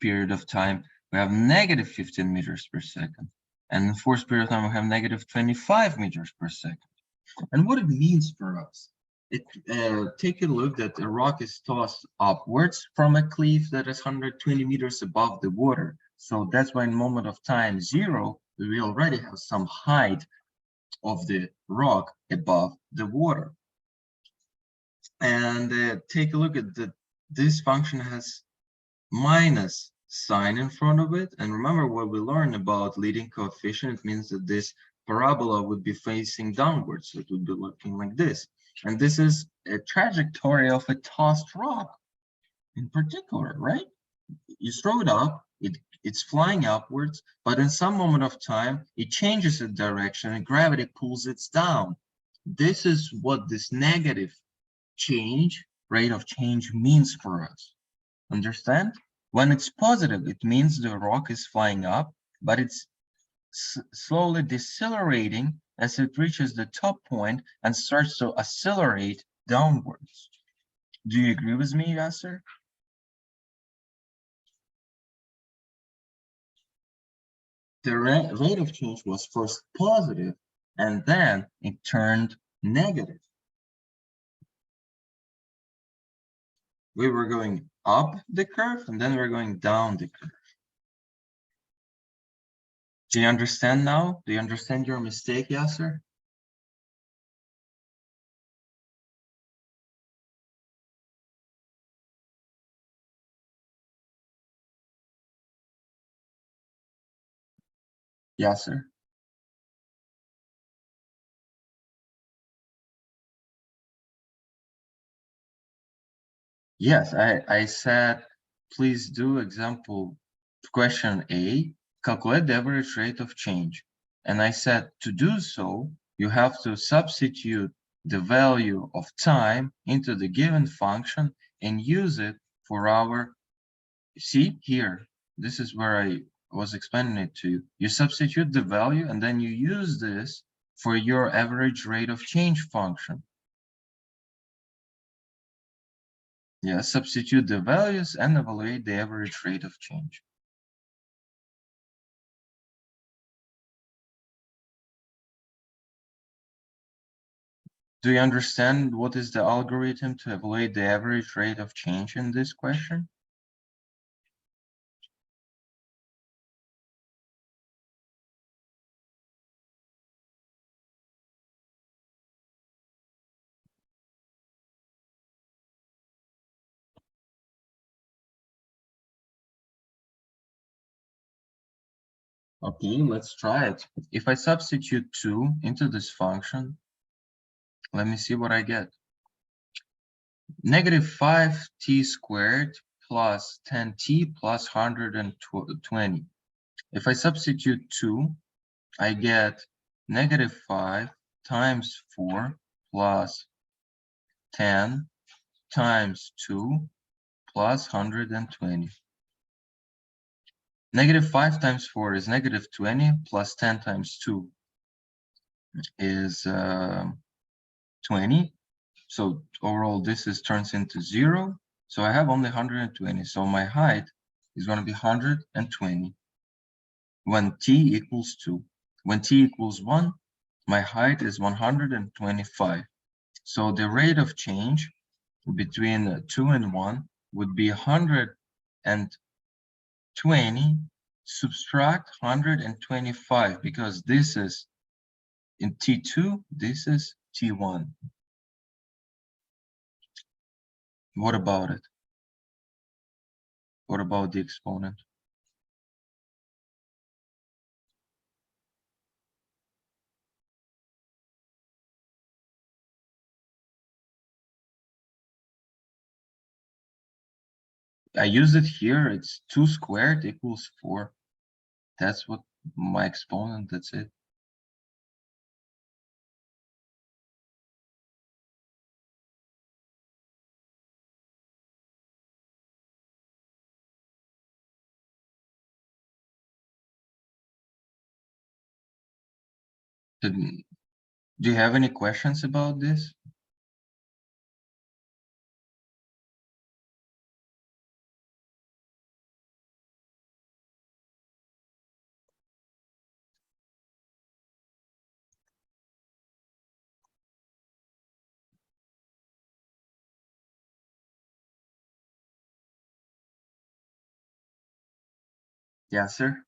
A: period of time, we have negative 15 meters per second. And in the fourth period of time, we have negative 25 meters per second. And what it means for us, take a look that a rock is tossed upwards from a cliff that is 120 meters above the water. So that's why in moment of time 0, we already have some height of the rock above the water. And take a look at this function has minus sign in front of it. And remember what we learned about leading coefficient. It means that this parabola would be facing downwards. So it would be looking like this. And this is a trajectory of a tossed rock in particular, right? You throw it up, it's flying upwards, but in some moment of time, it changes its direction and gravity pulls it down. This is what this negative change, rate of change, means for us. Understand? When it's positive, it means the rock is flying up, but it's slowly decelerating as it reaches the top point and starts to accelerate downwards. Do you agree with me, Yasser? The rate of change was first positive, and then it turned negative. We were going up the curve, and then we're going down the curve. Do you understand now? Do you understand your mistake, Yasser? Yasser? Yes, I said, please do example question A, calculate the average rate of change. And I said, to do so, you have to substitute the value of time into the given function and use it for our, see here, this is where I was explaining it to you. You substitute the value and then you use this for your average rate of change function. Yeah, substitute the values and evaluate the average rate of change. Do you understand what is the algorithm to evaluate the average rate of change in this question? Okay, let's try it. If I substitute 2 into this function, let me see what I get. Negative 5t squared plus 10t plus 120. If I substitute 2, I get negative 5 times 4 plus 10 times 2 plus 120. Negative 5 times 4 is negative 20 plus 10 times 2 is 20. So overall, this turns into 0. So I have only 120. So my height is going to be 120 when t equals 2. When t equals 1, my height is 125. So the rate of change between 2 and 1 would be 120 subtract 125, because this is in T2, this is T1. What about it? What about the exponent? I use it here. It's 2 squared equals 4. That's what my exponent, that's it. Do you have any questions about this? Yes, sir.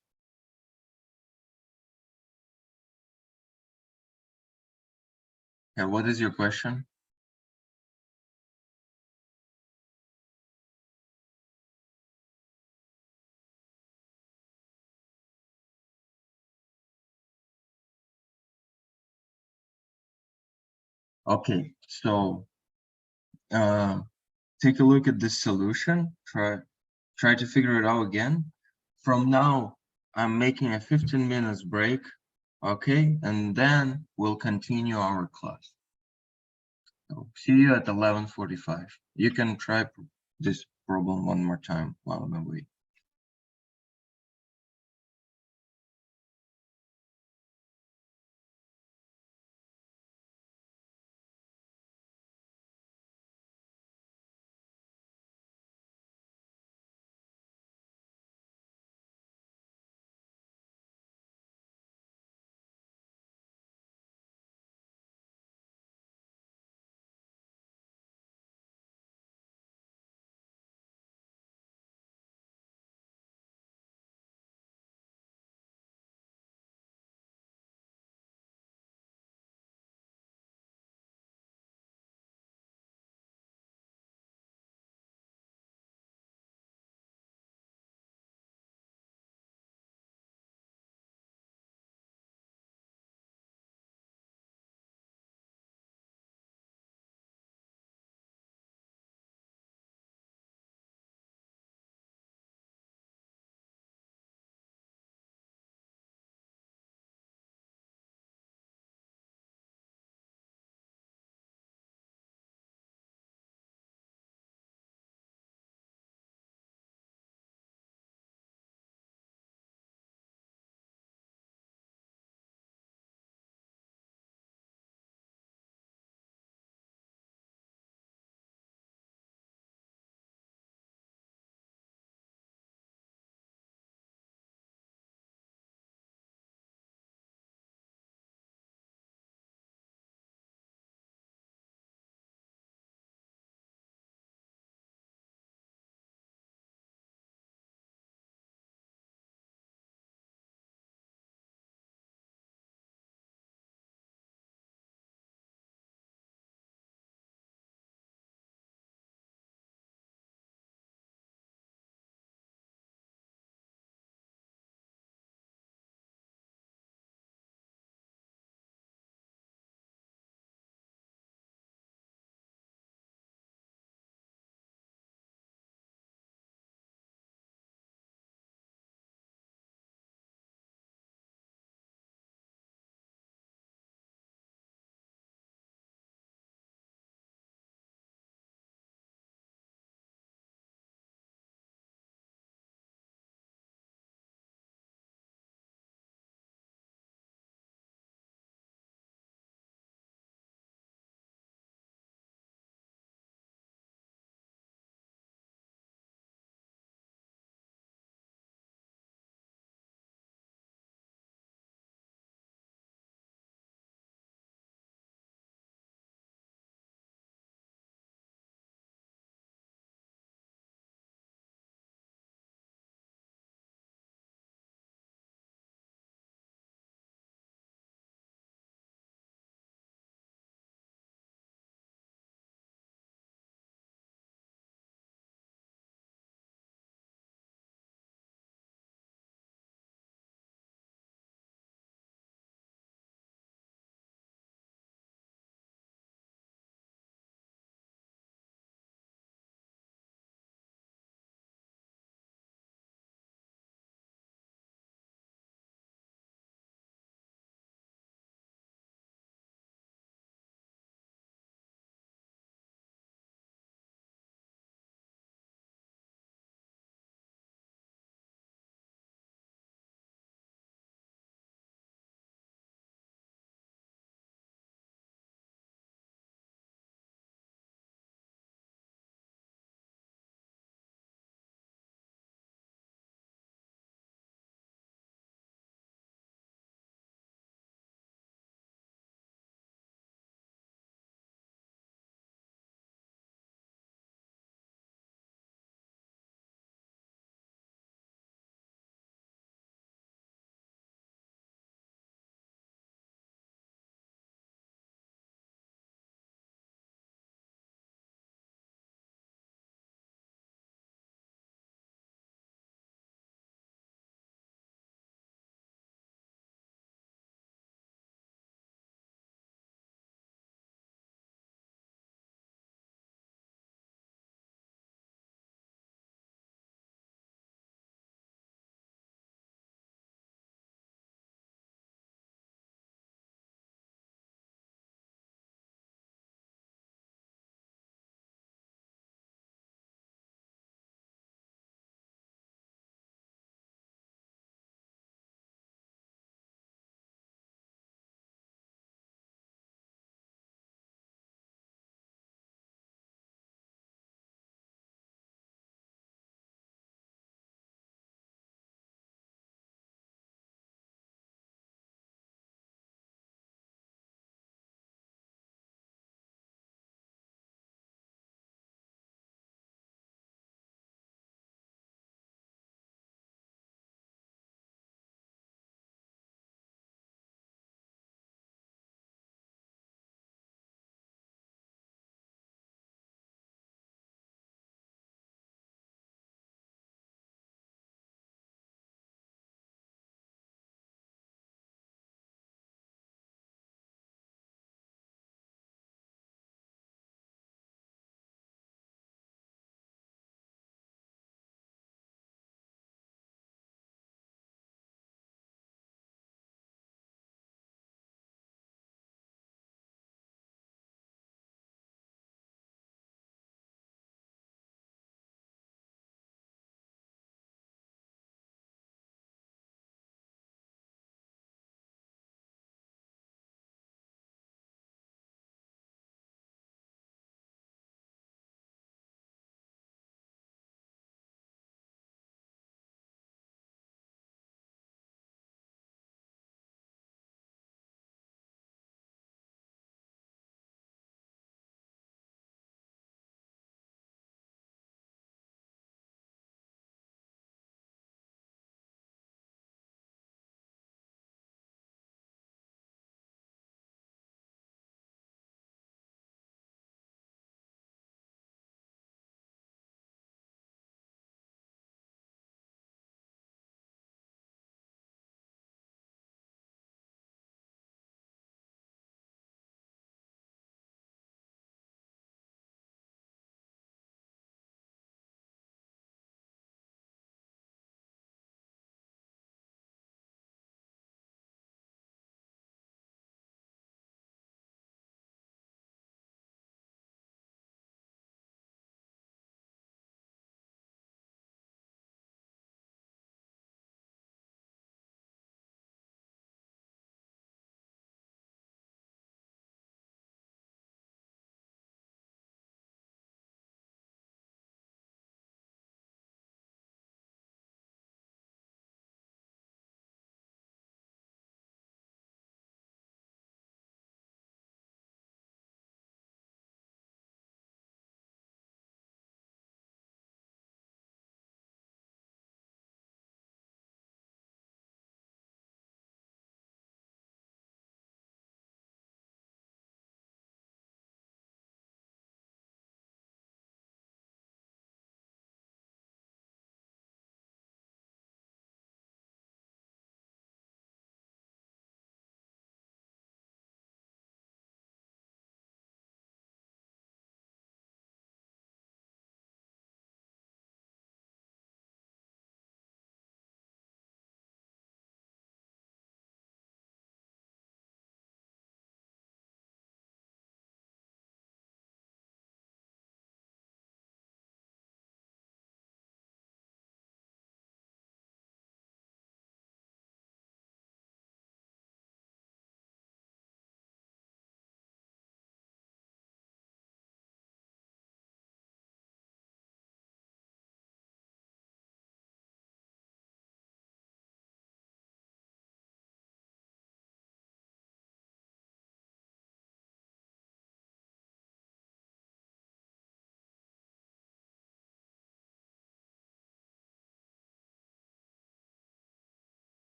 A: Yeah, what is your question? Okay, so take a look at this solution. Try to figure it out again. From now, I'm making a 15 minutes break, okay? And then we'll continue our class. So see you at 11:45. You can try this problem one more time while I'm away.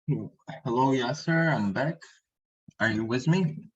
A: Hello, yes, sir. I'm back. Are you with me?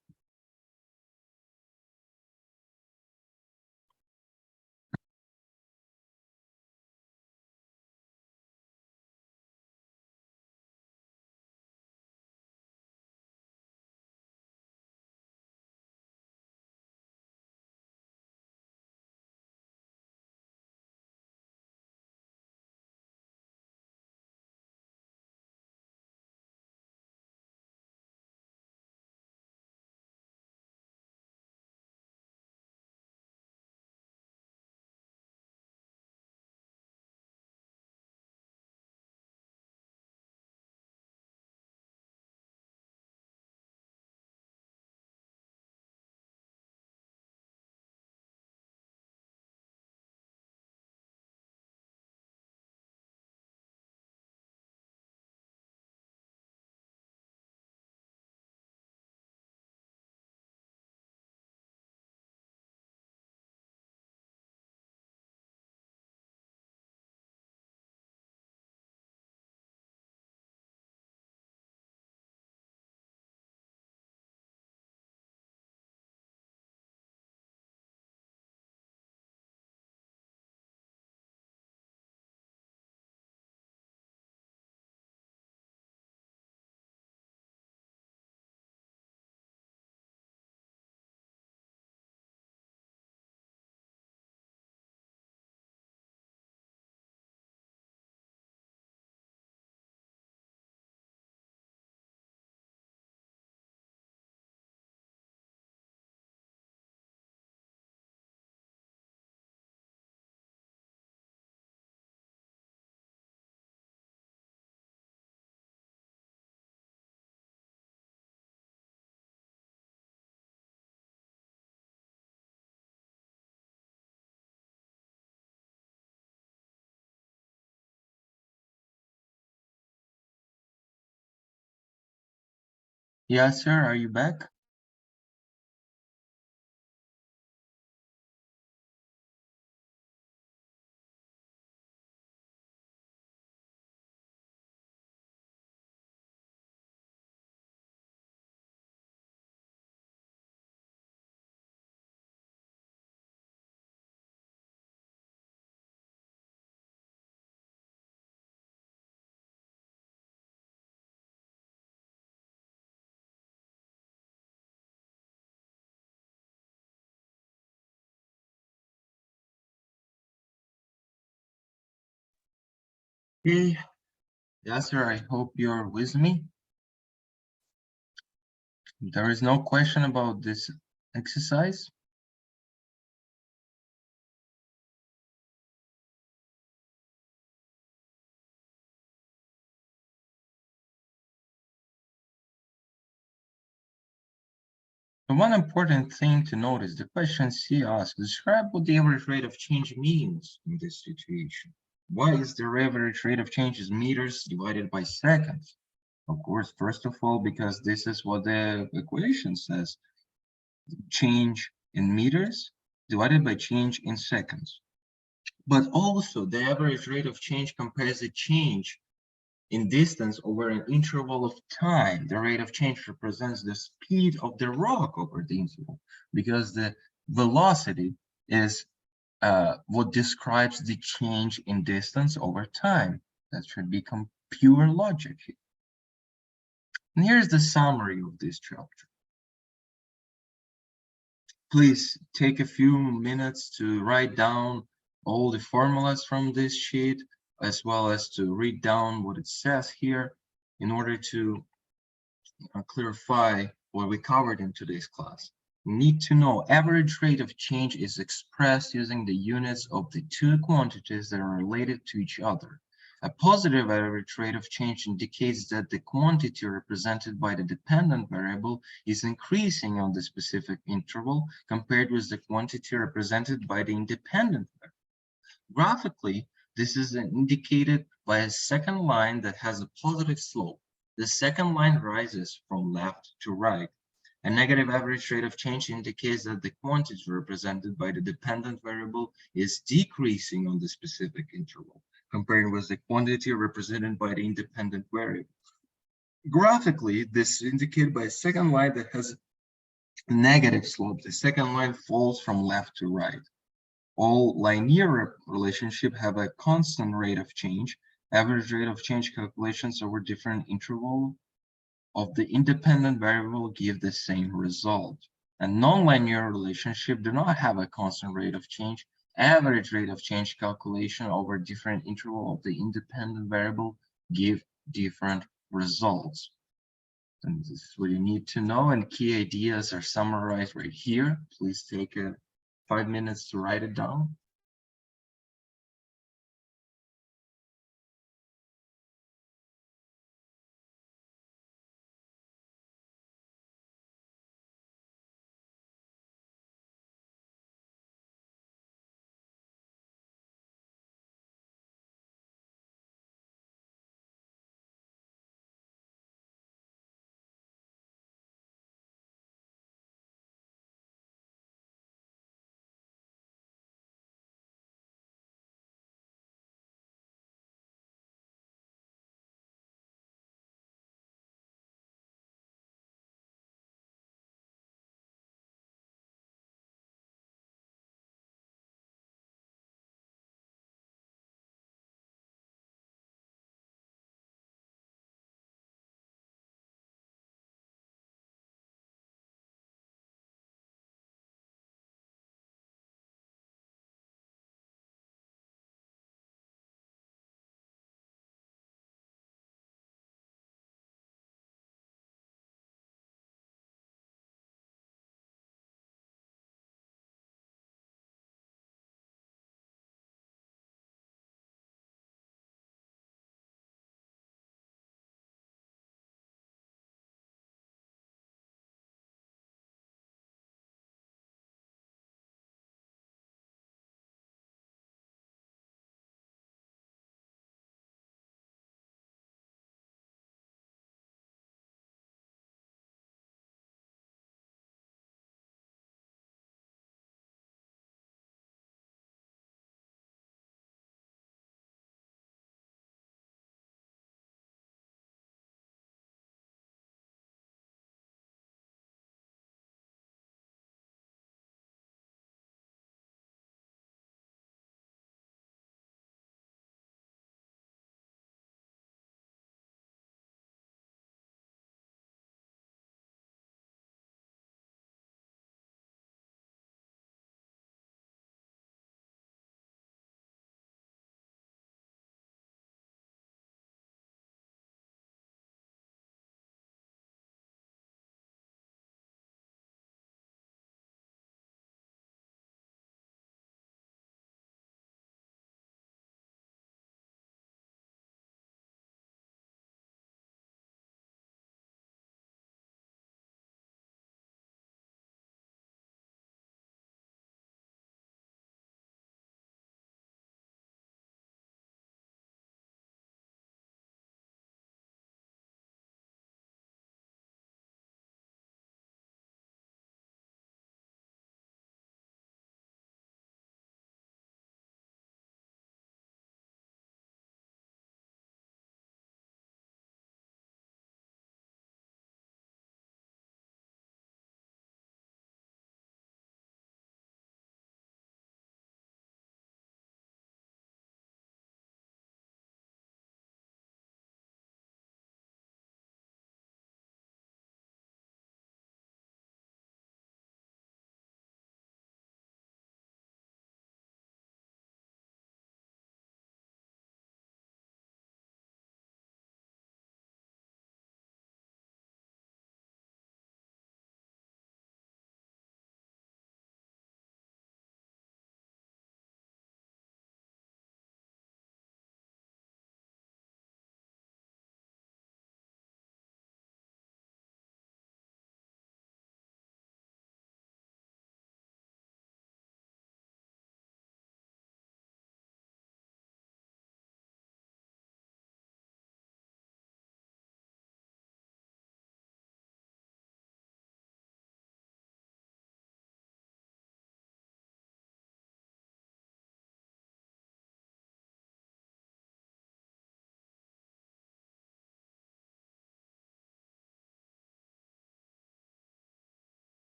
A: Yes, sir. Are you back? Okay. Yes, sir. I hope you're with me. There is no question about this exercise. The one important thing to note is the question C asks, describe what the average rate of change means in this situation. Why is the average rate of change is meters divided by seconds? Of course, first of all, because this is what the equation says. Change in meters divided by change in seconds. But also, the average rate of change compares the change in distance over an interval of time. The rate of change represents the speed of the rock over the interval, because the velocity is what describes the change in distance over time. That should become pure logic. And here's the summary of this chapter. Please take a few minutes to write down all the formulas from this sheet, as well as to read down what it says here in order to clarify what we covered in today's class. You need to know average rate of change is expressed using the units of the two quantities that are related to each other. A positive average rate of change indicates that the quantity represented by the dependent variable is increasing on the specific interval compared with the quantity represented by the independent variable. Graphically, this is indicated by a second line that has a positive slope. The second line rises from left to right. A negative average rate of change indicates that the quantity represented by the dependent variable is decreasing on the specific interval, compared with the quantity represented by the independent variable. Graphically, this is indicated by a second line that has negative slope. The second line falls from left to right. All linear relationships have a constant rate of change. Average rate of change calculations over different interval of the independent variable give the same result. A nonlinear relationship do not have a constant rate of change. Average rate of change calculation over different interval of the independent variable give different results. And this is what you need to know, and key ideas are summarized right here. Please take 5 minutes to write it down.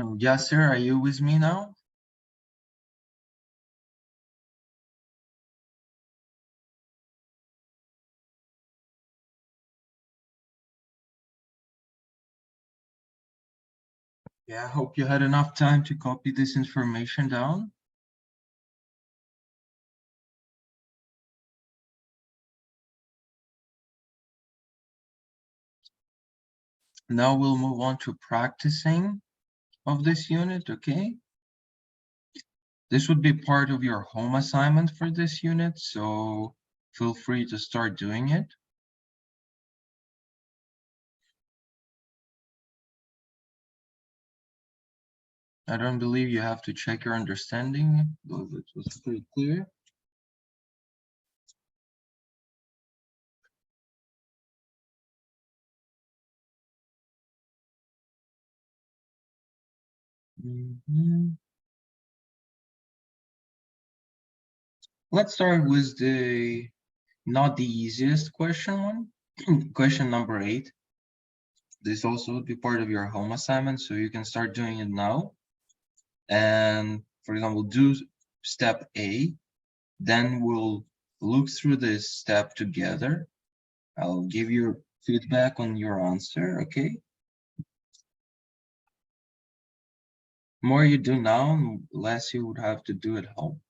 A: Oh, yes, sir. Are you with me now? Yeah, I hope you had enough time to copy this information down. Now we'll move on to practicing of this unit, okay? This would be part of your home assignment for this unit, so feel free to start doing it. I don't believe you have to check your understanding, though it was pretty clear. Let's start with the not the easiest question one. Question number 8. This also would be part of your home assignment, so you can start doing it now. And for example, do step A, then we'll look through this step together. I'll give you feedback on your answer, okay? More you do now, less you would have to do at home.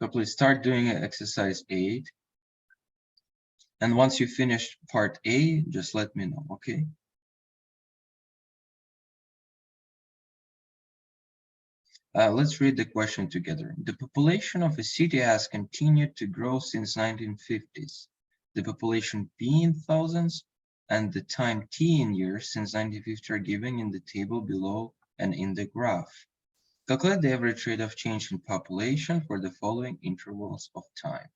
A: So please start doing exercise 8. And once you finish part A, just let me know, okay? Let's read the question together. The population of a city has continued to grow since 1950s. The population P in thousands and the time T in years since 1950 are given in the table below and in the graph. Calculate the average rate of change in population for the following intervals of time.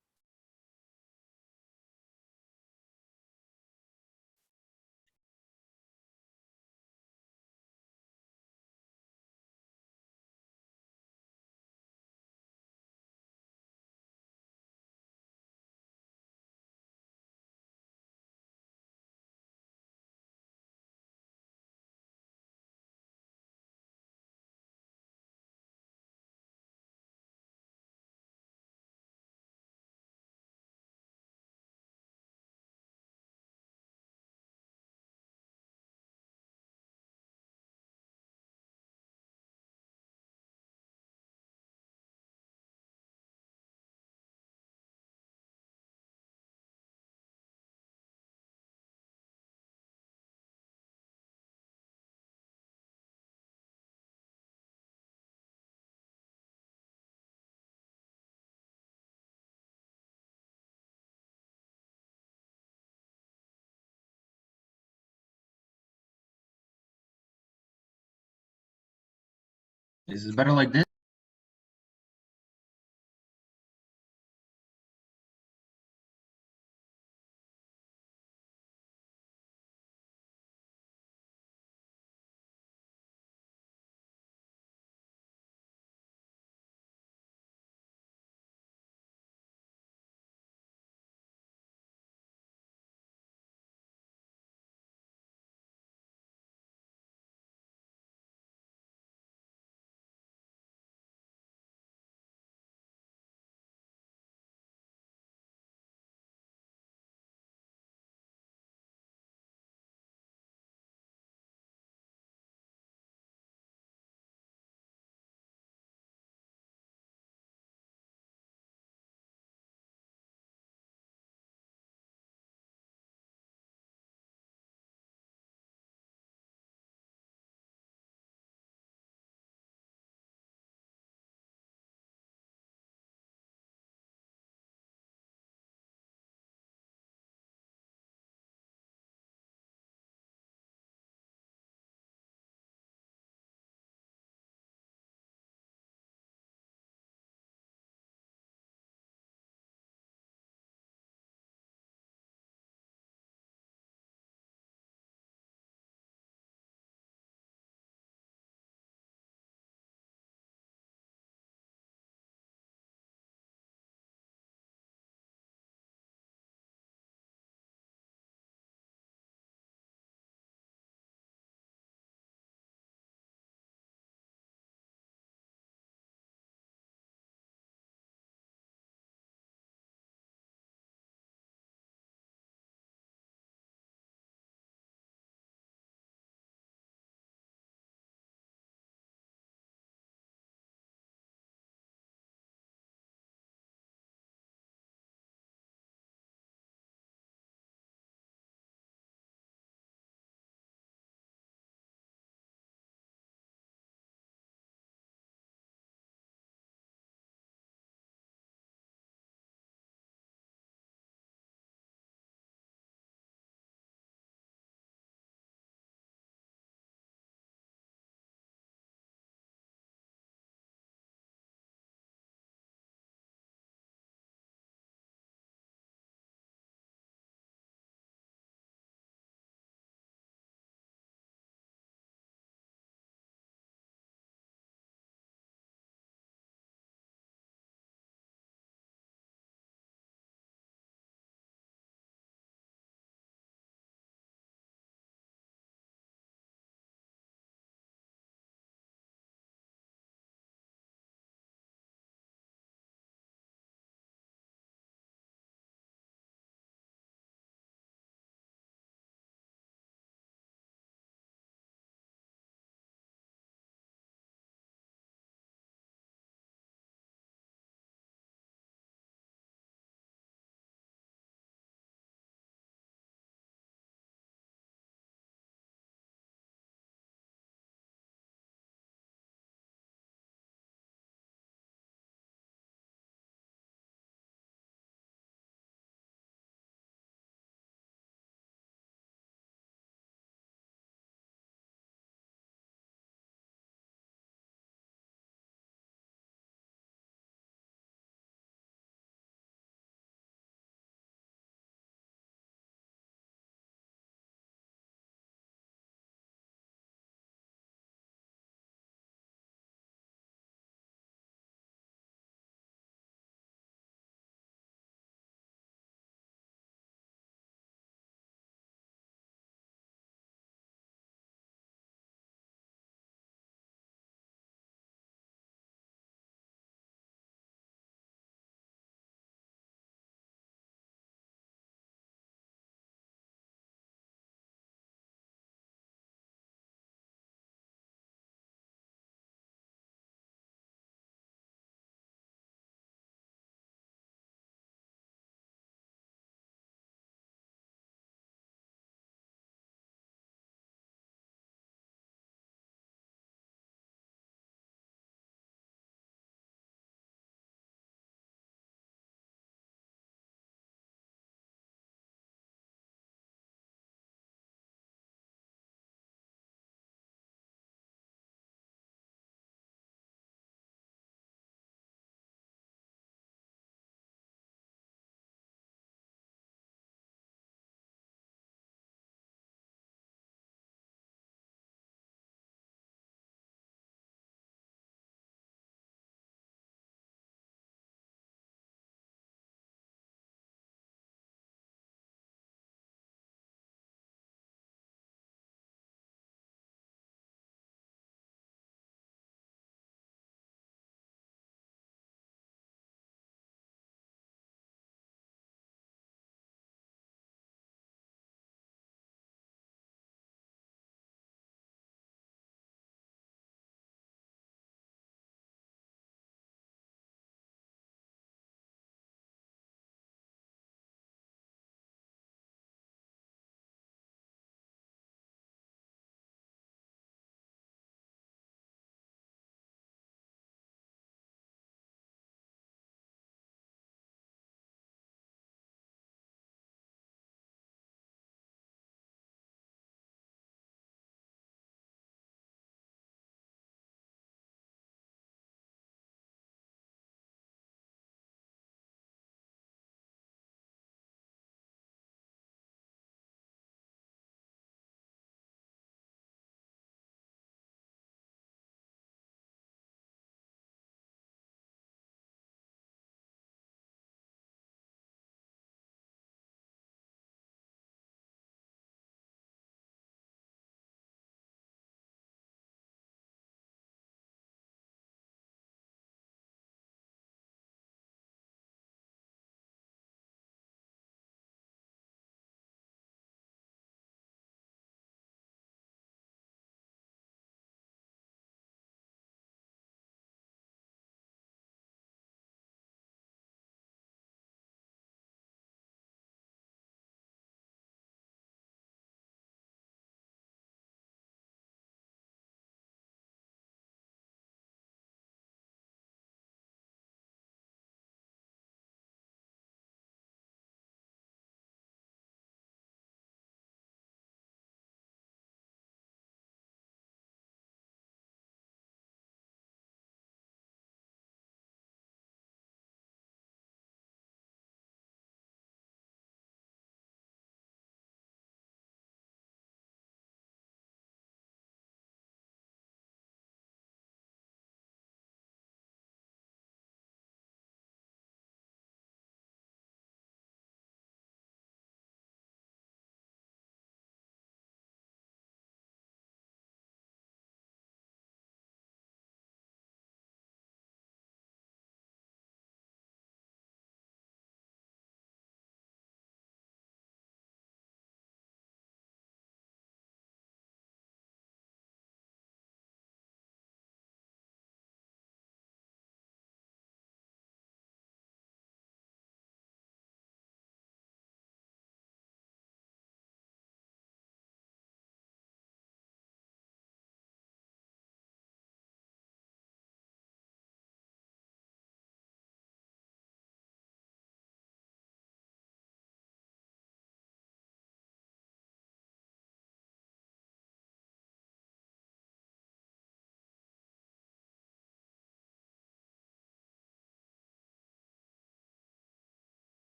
A: Is it better like this?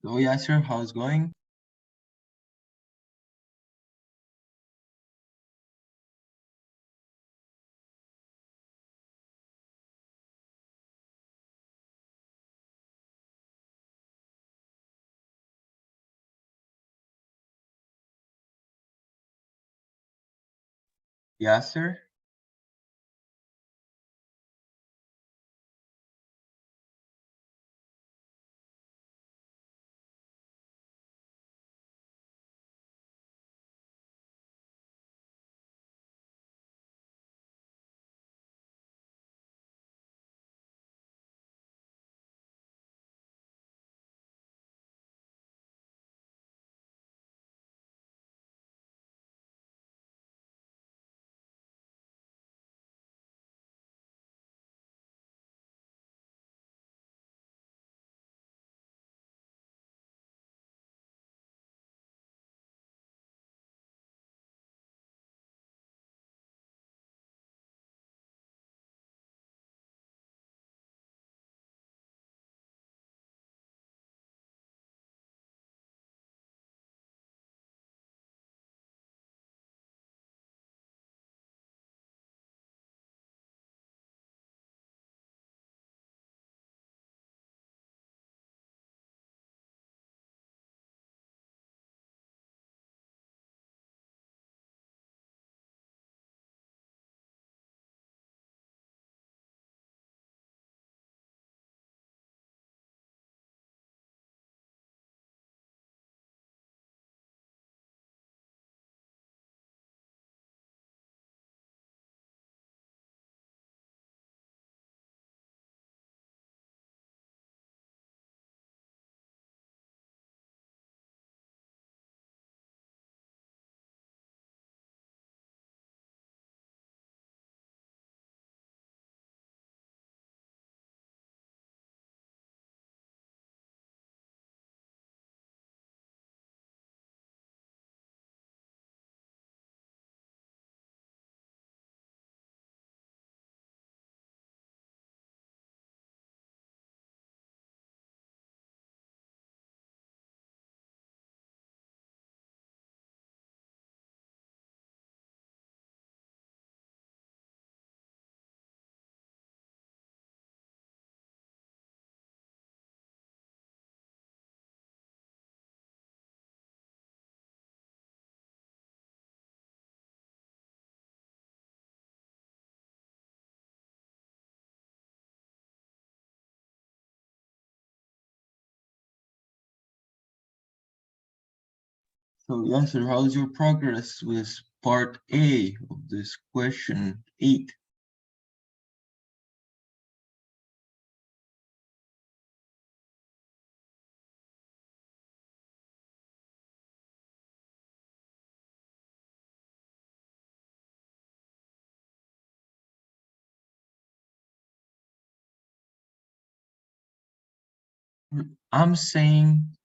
A: So Yasser, how's it going? Yasser? So Yasser, how's your progress with part A of this question 8? I'm saying,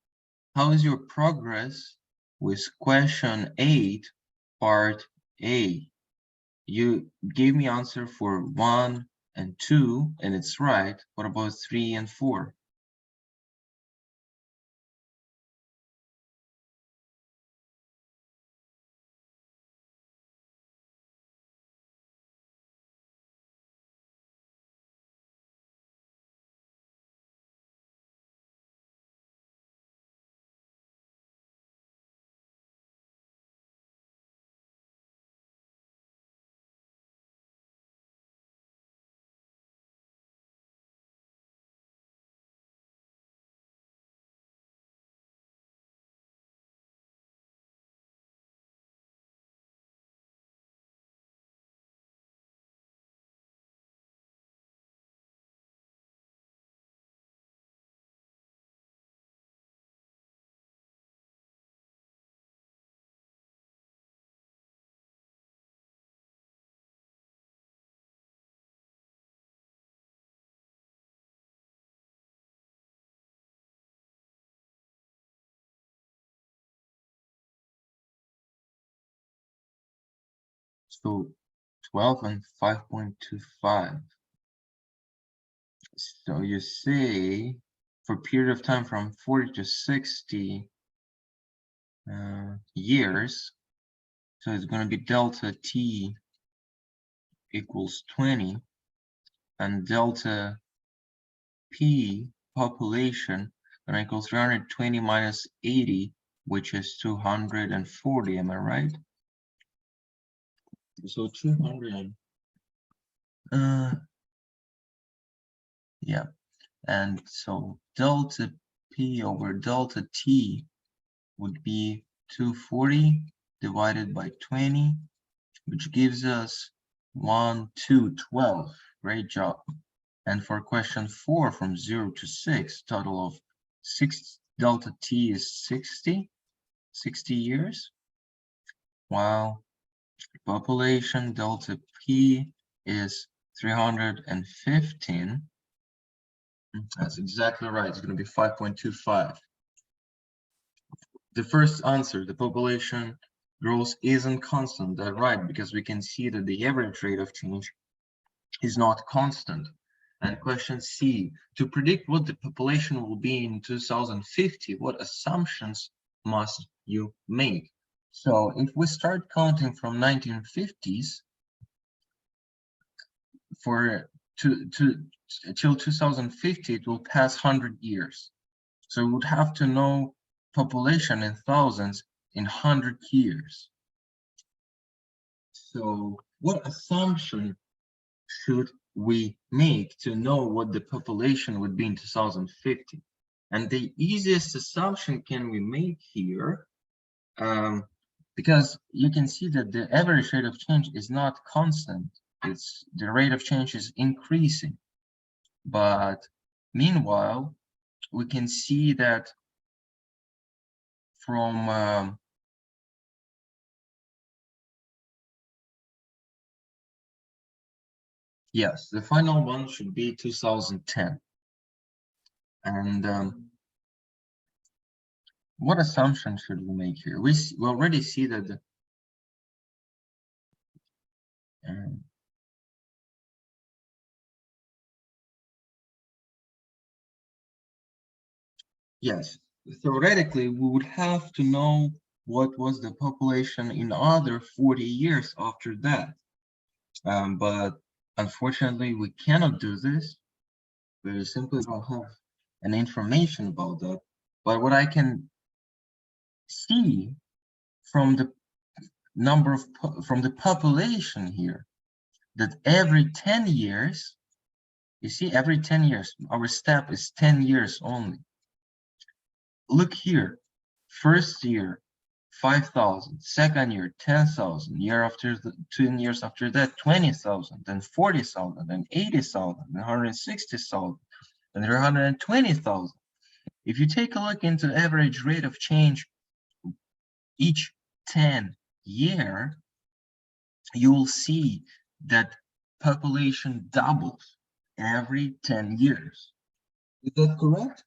A: how is your progress with question 8, part A? You gave me answer for 1 and 2, and it's right. What about 3 and 4? So 12 and 5.25. So you say for a period of time from 40 to 60 years. So it's going to be delta t equals 20, and delta p population going to equal 320 minus 80, which is 240. Am I right? So 200. Yeah. And so delta p over delta t would be 240 divided by 20, which gives us 1212. Great job. And for question 4, from 0 to 6, total of 6 delta t is 60 years, while population delta p is 315. That's exactly right. It's going to be 5.25. The first answer, the population growth isn't constant. That's right, because we can see that the average rate of change is not constant. And question C, to predict what the population will be in 2050, what assumptions must you make? So if we start counting from 1950s till 2050, it will pass 100 years. So we would have to know population in thousands in 100 years. So what assumption should we make to know what the population would be in 2050? And the easiest assumption can we make here, because you can see that the average rate of change is not constant. The rate of change is increasing. But meanwhile, we can see that from yes, the final one should be 2010. And what assumption should we make here? We already see that yes, theoretically, we would have to know what was the population in other 40 years after that. But unfortunately, we cannot do this. We simply don't have any information about that. But what I can see from the number of from the population here, that every 10 years, you see, every 10 years, our step is 10 years only. Look here, first year, 5,000, second year, 10,000, year after 2 years after that, 20,000, then 40,000, then 80,000, then 160,000, and 120,000. If you take a look into average rate of change each 10 year, you will see that population doubles every 10 years. Is that correct?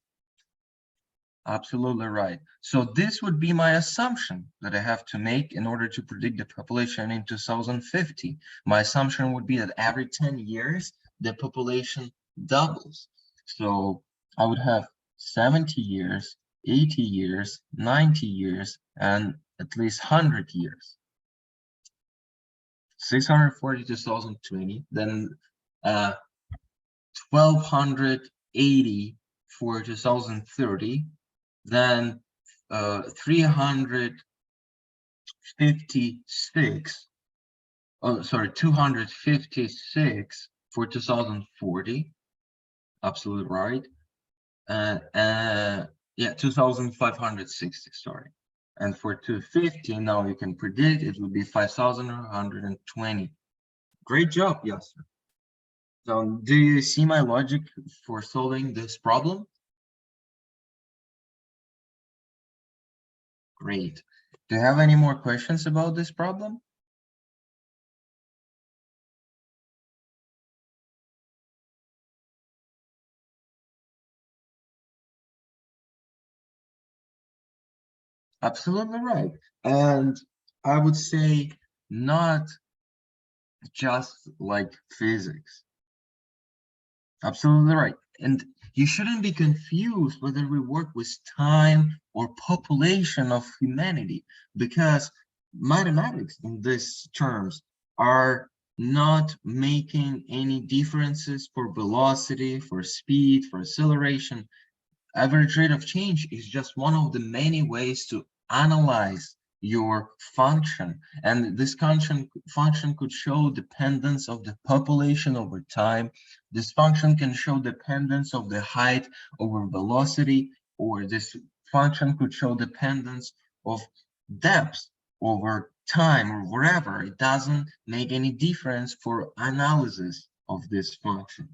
A: Absolutely right. So this would be my assumption that I have to make in order to predict the population in 2050. My assumption would be that every 10 years, the population doubles. So I would have 70 years, 80 years, 90 years, and at least 100 years. 640 to 2020, then 1280 for 2030, then 256 for 2040. Absolutely right. Yeah, 2560, sorry. And for 250, now you can predict it would be 5120. Great job, Yasser. So do you see my logic for solving this problem? Great. Do you have any more questions about this problem? Absolutely right. And I would say not just like physics. Absolutely right. And you shouldn't be confused whether we work with time or population of humanity, because mathematics in these terms are not making any differences for velocity, for speed, for acceleration. Average rate of change is just one of the many ways to analyze your function, and this function could show dependence of the population over time. This function can show dependence of the height over velocity, or this function could show dependence of depth over time, or wherever. It doesn't make any difference for analysis of this function.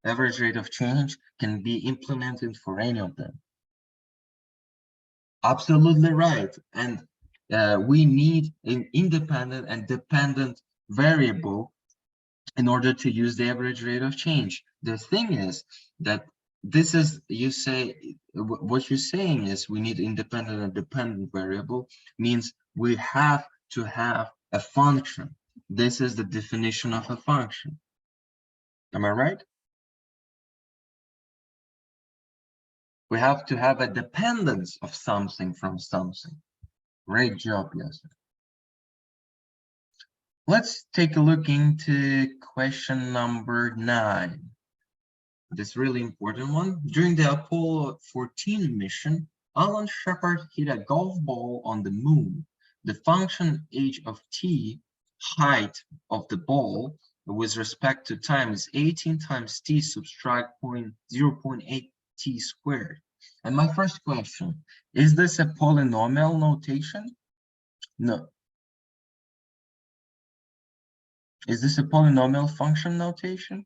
A: Average rate of change can be implemented for any of them. Absolutely right. And we need an independent and dependent variable in order to use the average rate of change. The thing is that this is, you say, what you're saying is we need independent and dependent variable, means we have to have a function. This is the definition of a function. Am I right? We have to have a dependence of something from something. Great job, yes. Let's take a look into question number 9. This really important one. During the Apollo 14 mission, Alan Shepard hit a golf ball on the moon. The function h of t, height of the ball, with respect to time is 18 times t subtract 0.8 t squared. And my first question, is this a polynomial notation? No. Is this a polynomial function notation?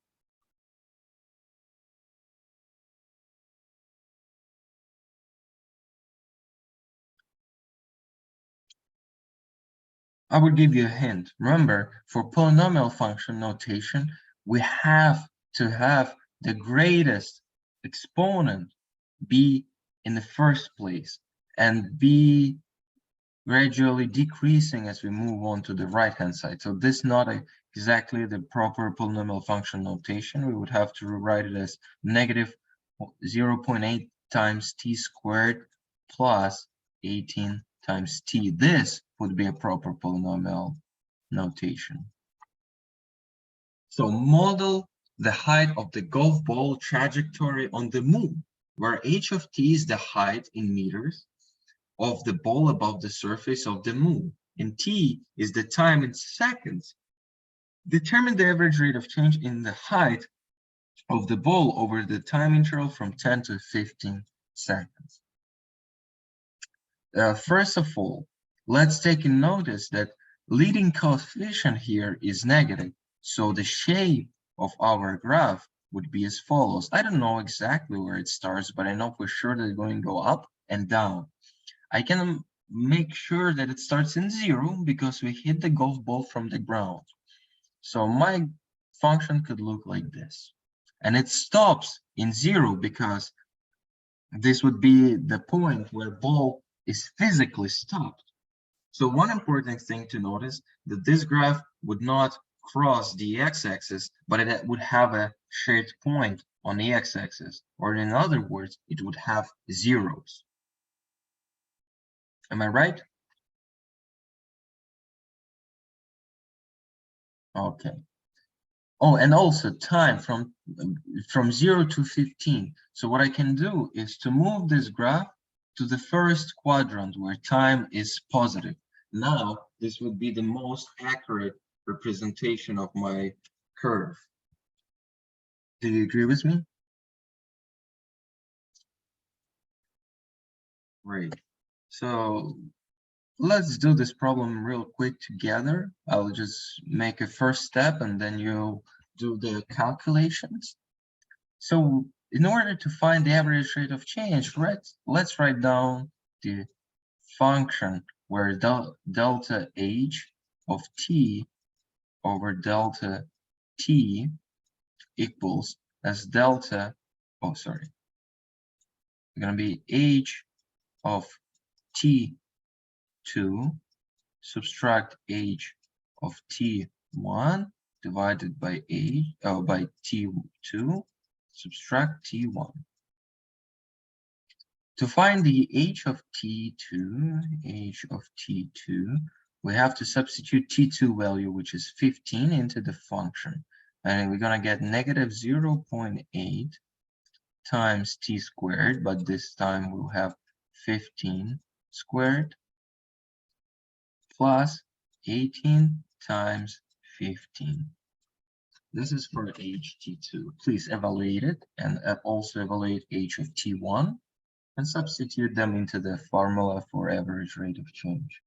A: I will give you a hint. Remember, for polynomial function notation, we have to have the greatest exponent be in the first place and be gradually decreasing as we move on to the right-hand side. So this is not exactly the proper polynomial function notation. We would have to rewrite it as negative 0.8 times t squared plus 18 times t. This would be a proper polynomial notation. So model the height of the golf ball trajectory on the moon, where h of t is the height in meters of the ball above the surface of the moon, and t is the time in seconds. Determine the average rate of change in the height of the ball over the time interval from 10 to 15 seconds. First of all, let's take a notice that leading coefficient here is negative, so the shape of our graph would be as follows. I don't know exactly where it starts, but I know for sure that it's going to go up and down. I can make sure that it starts in 0 because we hit the golf ball from the ground. So my function could look like this. And it stops in 0 because this would be the point where ball is physically stopped. So one important thing to notice that this graph would not cross the x-axis, but it would have a shared point on the x-axis, or in other words, it would have zeros. Am I right? Okay. Oh, and also time from 0 to 15. So what I can do is to move this graph to the first quadrant where time is positive. Now, this would be the most accurate representation of my curve. Do you agree with me? Great. So let's do this problem real quick together. I'll just make a first step and then you'll do the calculations. So in order to find the average rate of change, let's write down the function where delta h of t over delta t equals as delta, oh sorry, it's gonna be h of t2 subtract h of t1 divided by by t2 subtract t1. To find the h of t2, we have to substitute t2 value, which is 15, into the function. And we're going to get negative 0.8 times t squared, but this time we'll have 15 squared plus 18 times 15. This is for ht2. Please evaluate it and also evaluate h of t1 and substitute them into the formula for average rate of change.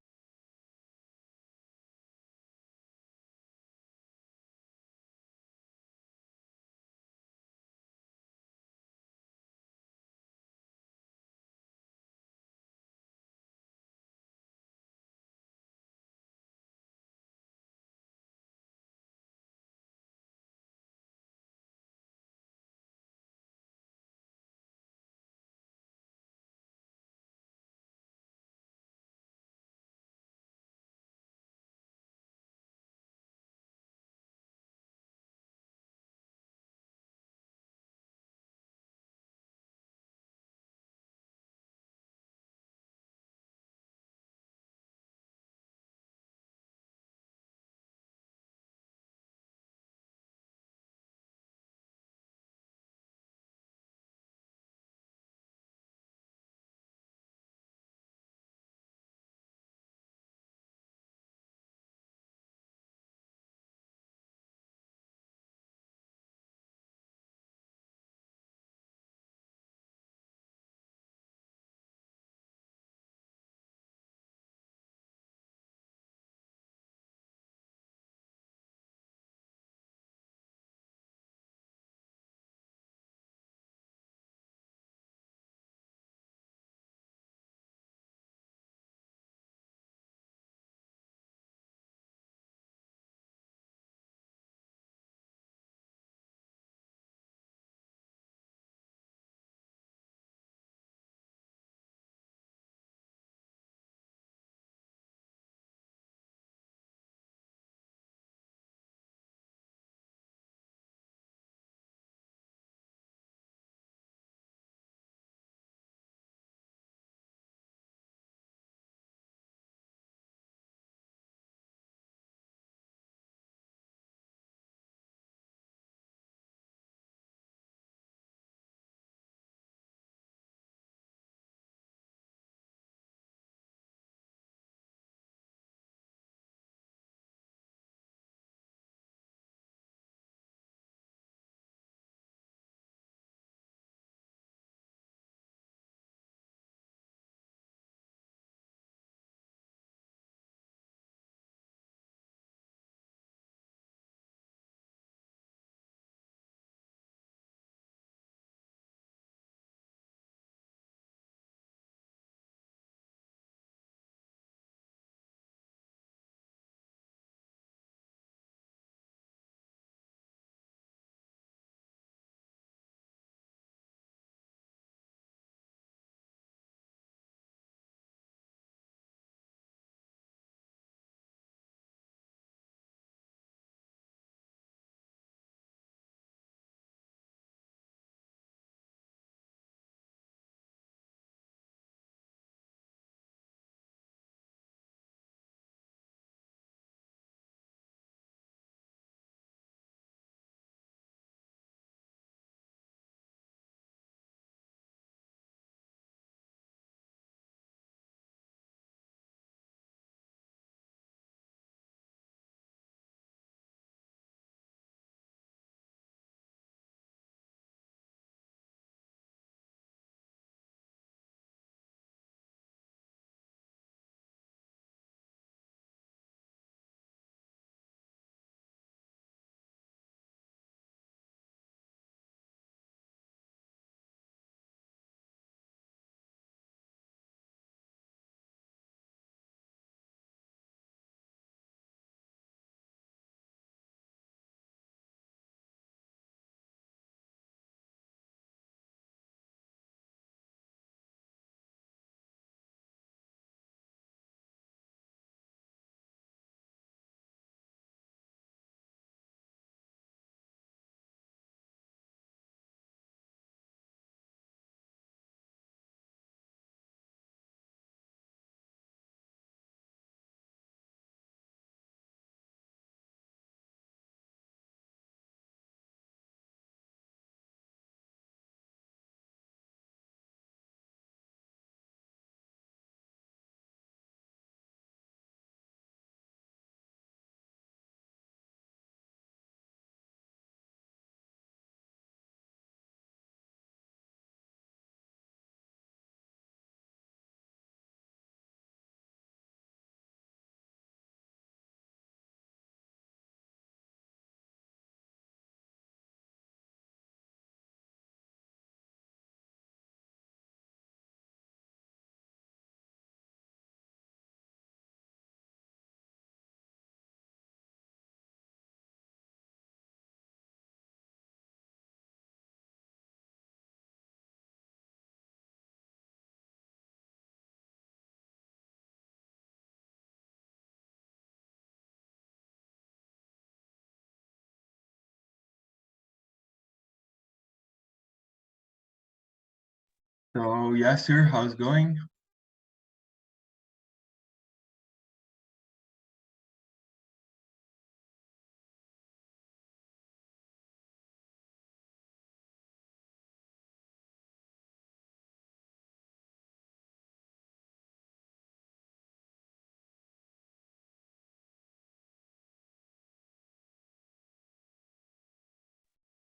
A: So yes, sir, how's it going?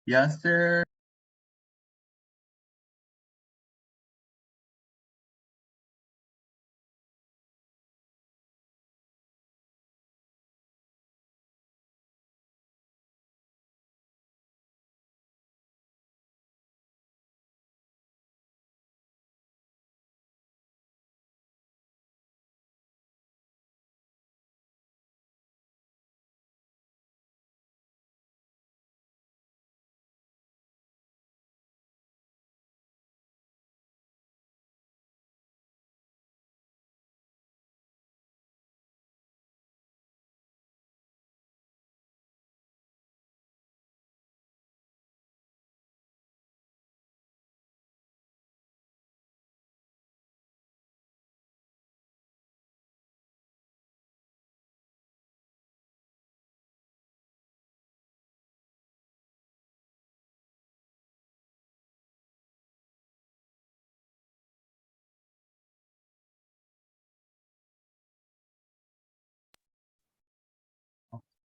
A: Yes, sir.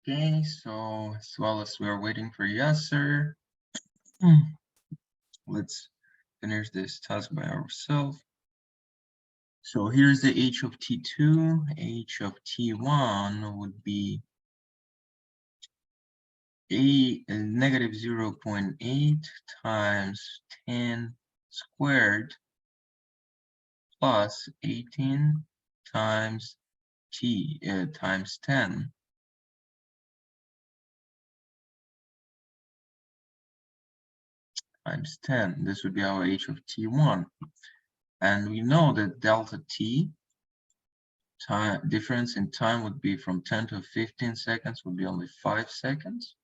A: Okay, so as well as we're waiting for yes, sir, let's finish this task by ourselves. So here's the h of t2. H of t1 would be negative 0.8 times 10 squared plus 18 times times 10 times 10. This would be our h of t1. And we know that delta t time difference in time would be from 10 to 15 seconds would be only 5 seconds.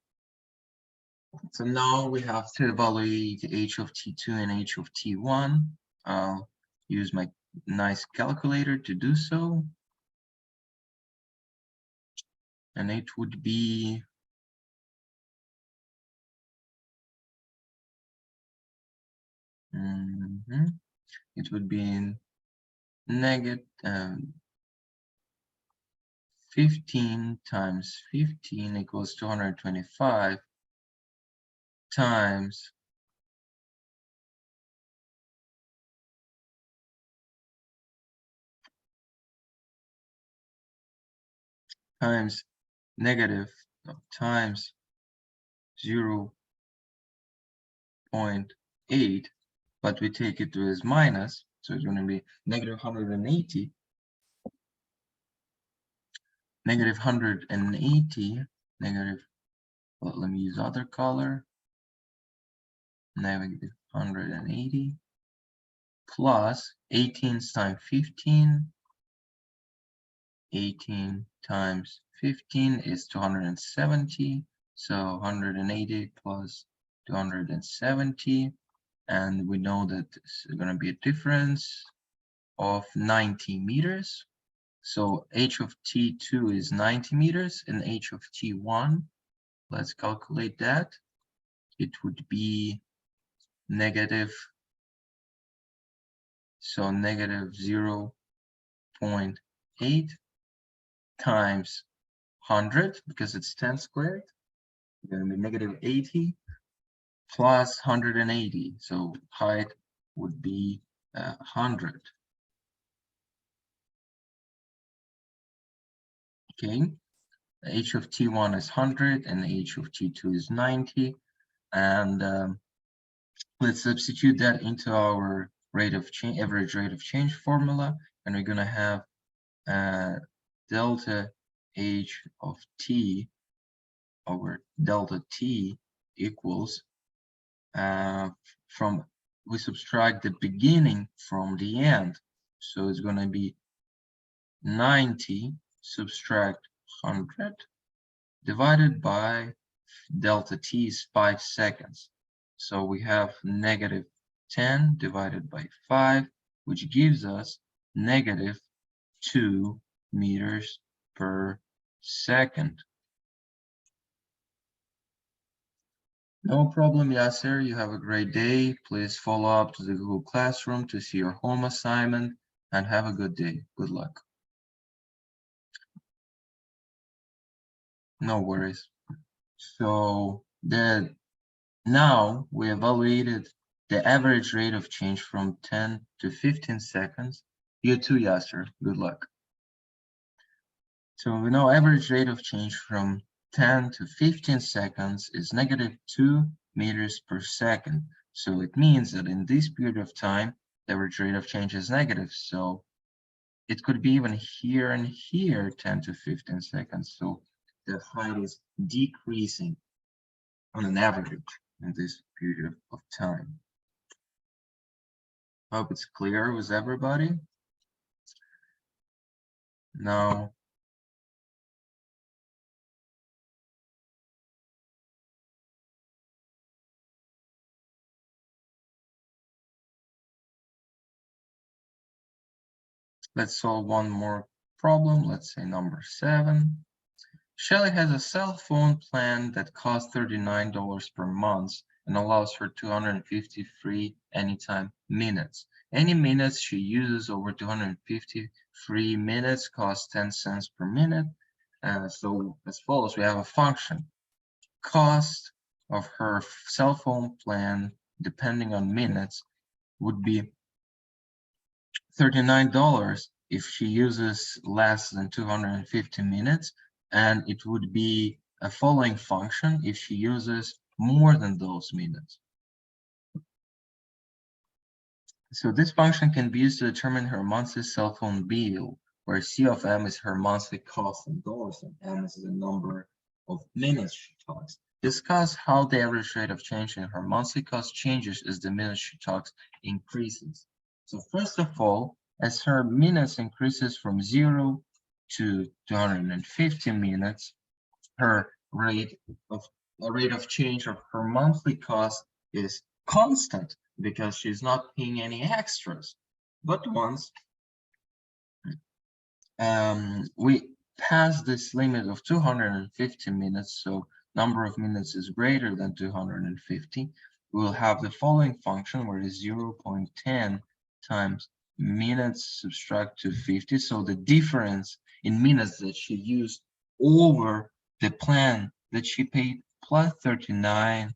A: So now we have to evaluate h of t2 and h of t1. I'll use my nice calculator to do so. And it would be it would be in negative 15 times 15 equals 225 times negative times 0.8, but we take it to as minus, so it's going to be negative 180. Negative 180, well, let me use other color. Negative 180 plus 18 times 15. 18 times 15 is 270. So 180 plus 270. And we know that it's going to be a difference of 90 meters. So h of t2 is 90 meters and h of t1, let's calculate that. It would be negative 0.8 times 100, because it's 10 squared. It's going to be negative 80 plus 180. So height would be 100. Okay, h of t1 is 100 and h of t2 is 90. And let's substitute that into our rate of change, average rate of change formula, and we're going to have delta h of t over delta t equals we subtract the beginning from the end, so it's going to be 90 subtract 100 divided by delta t is 5 seconds. So we have negative 10 divided by 5, which gives us negative 2 meters per second. No problem, Yasser. You have a great day. Please follow up to the Google Classroom to see your home assignment and have a good day. Good luck. No worries. So now we evaluated the average rate of change from 10 to 15 seconds. You too, Yasser. Good luck. So we know average rate of change from 10 to 15 seconds is negative 2 meters per second. So it means that in this period of time, the average rate of change is negative. So it could be even here and here, 10 to 15 seconds. So the height is decreasing on an average in this period of time. Hope it's clear with everybody. Now, let's solve one more problem. Let's say number 7. Shelley has a cell phone plan that costs $39 per month and allows for 250 free anytime minutes. Any minutes she uses over 250 free minutes costs 10 cents per minute. So as follows, we have a function. Cost of her cell phone plan, depending on minutes, would be $39 if she uses less than 250 minutes, and it would be a following function if she uses more than those minutes. So this function can be used to determine her monthly cell phone bill, where C of M is her monthly cost in dollars and M is the number of minutes she talks. Discuss how the average rate of change in her monthly cost changes as the minutes she talks increases. So first of all, as her minutes increases from 0 to 250 minutes, her rate of change of her monthly cost is constant because she's not paying any extras. But once we pass this limit of 250 minutes, so number of minutes is greater than 250, we'll have the following function where it's 0.10 times minutes subtract 250. So the difference in minutes that she used over the plan that she paid plus 39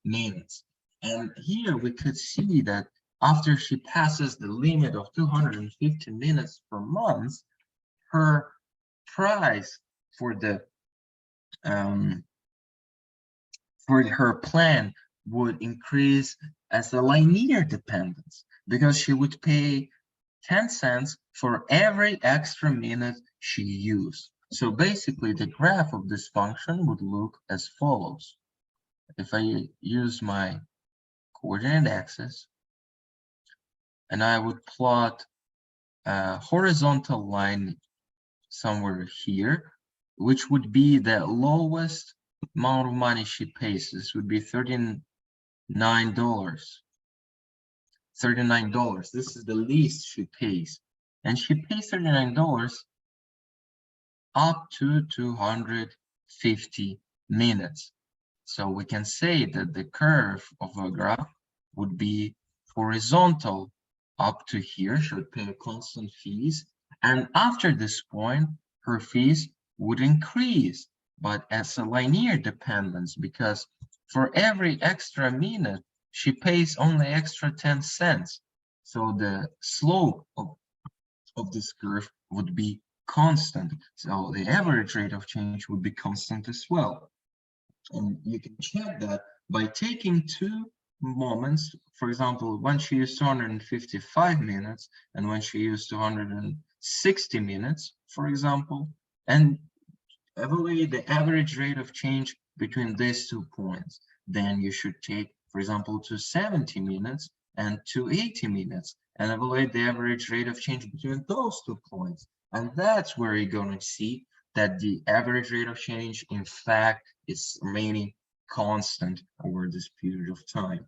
A: minutes. And here we could see that after she passes the limit of 250 minutes per month, her price for the for her plan would increase as a linear dependence, because she would pay 10 cents for every extra minute she used. So basically the graph of this function would look as follows. If I use my coordinate axis and I would plot a horizontal line somewhere here, which would be the lowest amount of money she pays. This would be $39. $39. This is the least she pays. And she pays $39 up to 250 minutes. So we can say that the curve of a graph would be horizontal up to here. She would pay constant fees. And after this point, her fees would increase, but as a linear dependence, because for every extra minute, she pays only extra 10 cents. So the slope of this curve would be constant. So the average rate of change would be constant as well. And you can check that by taking two moments, for example, when she used 255 minutes and when she used 260 minutes, for example, and evaluate the average rate of change between these 2 points. Then you should take, for example, 270 minutes and 280 minutes and evaluate the average rate of change between those 2 points. And that's where you're going to see that the average rate of change, in fact, is remaining constant over this period of time.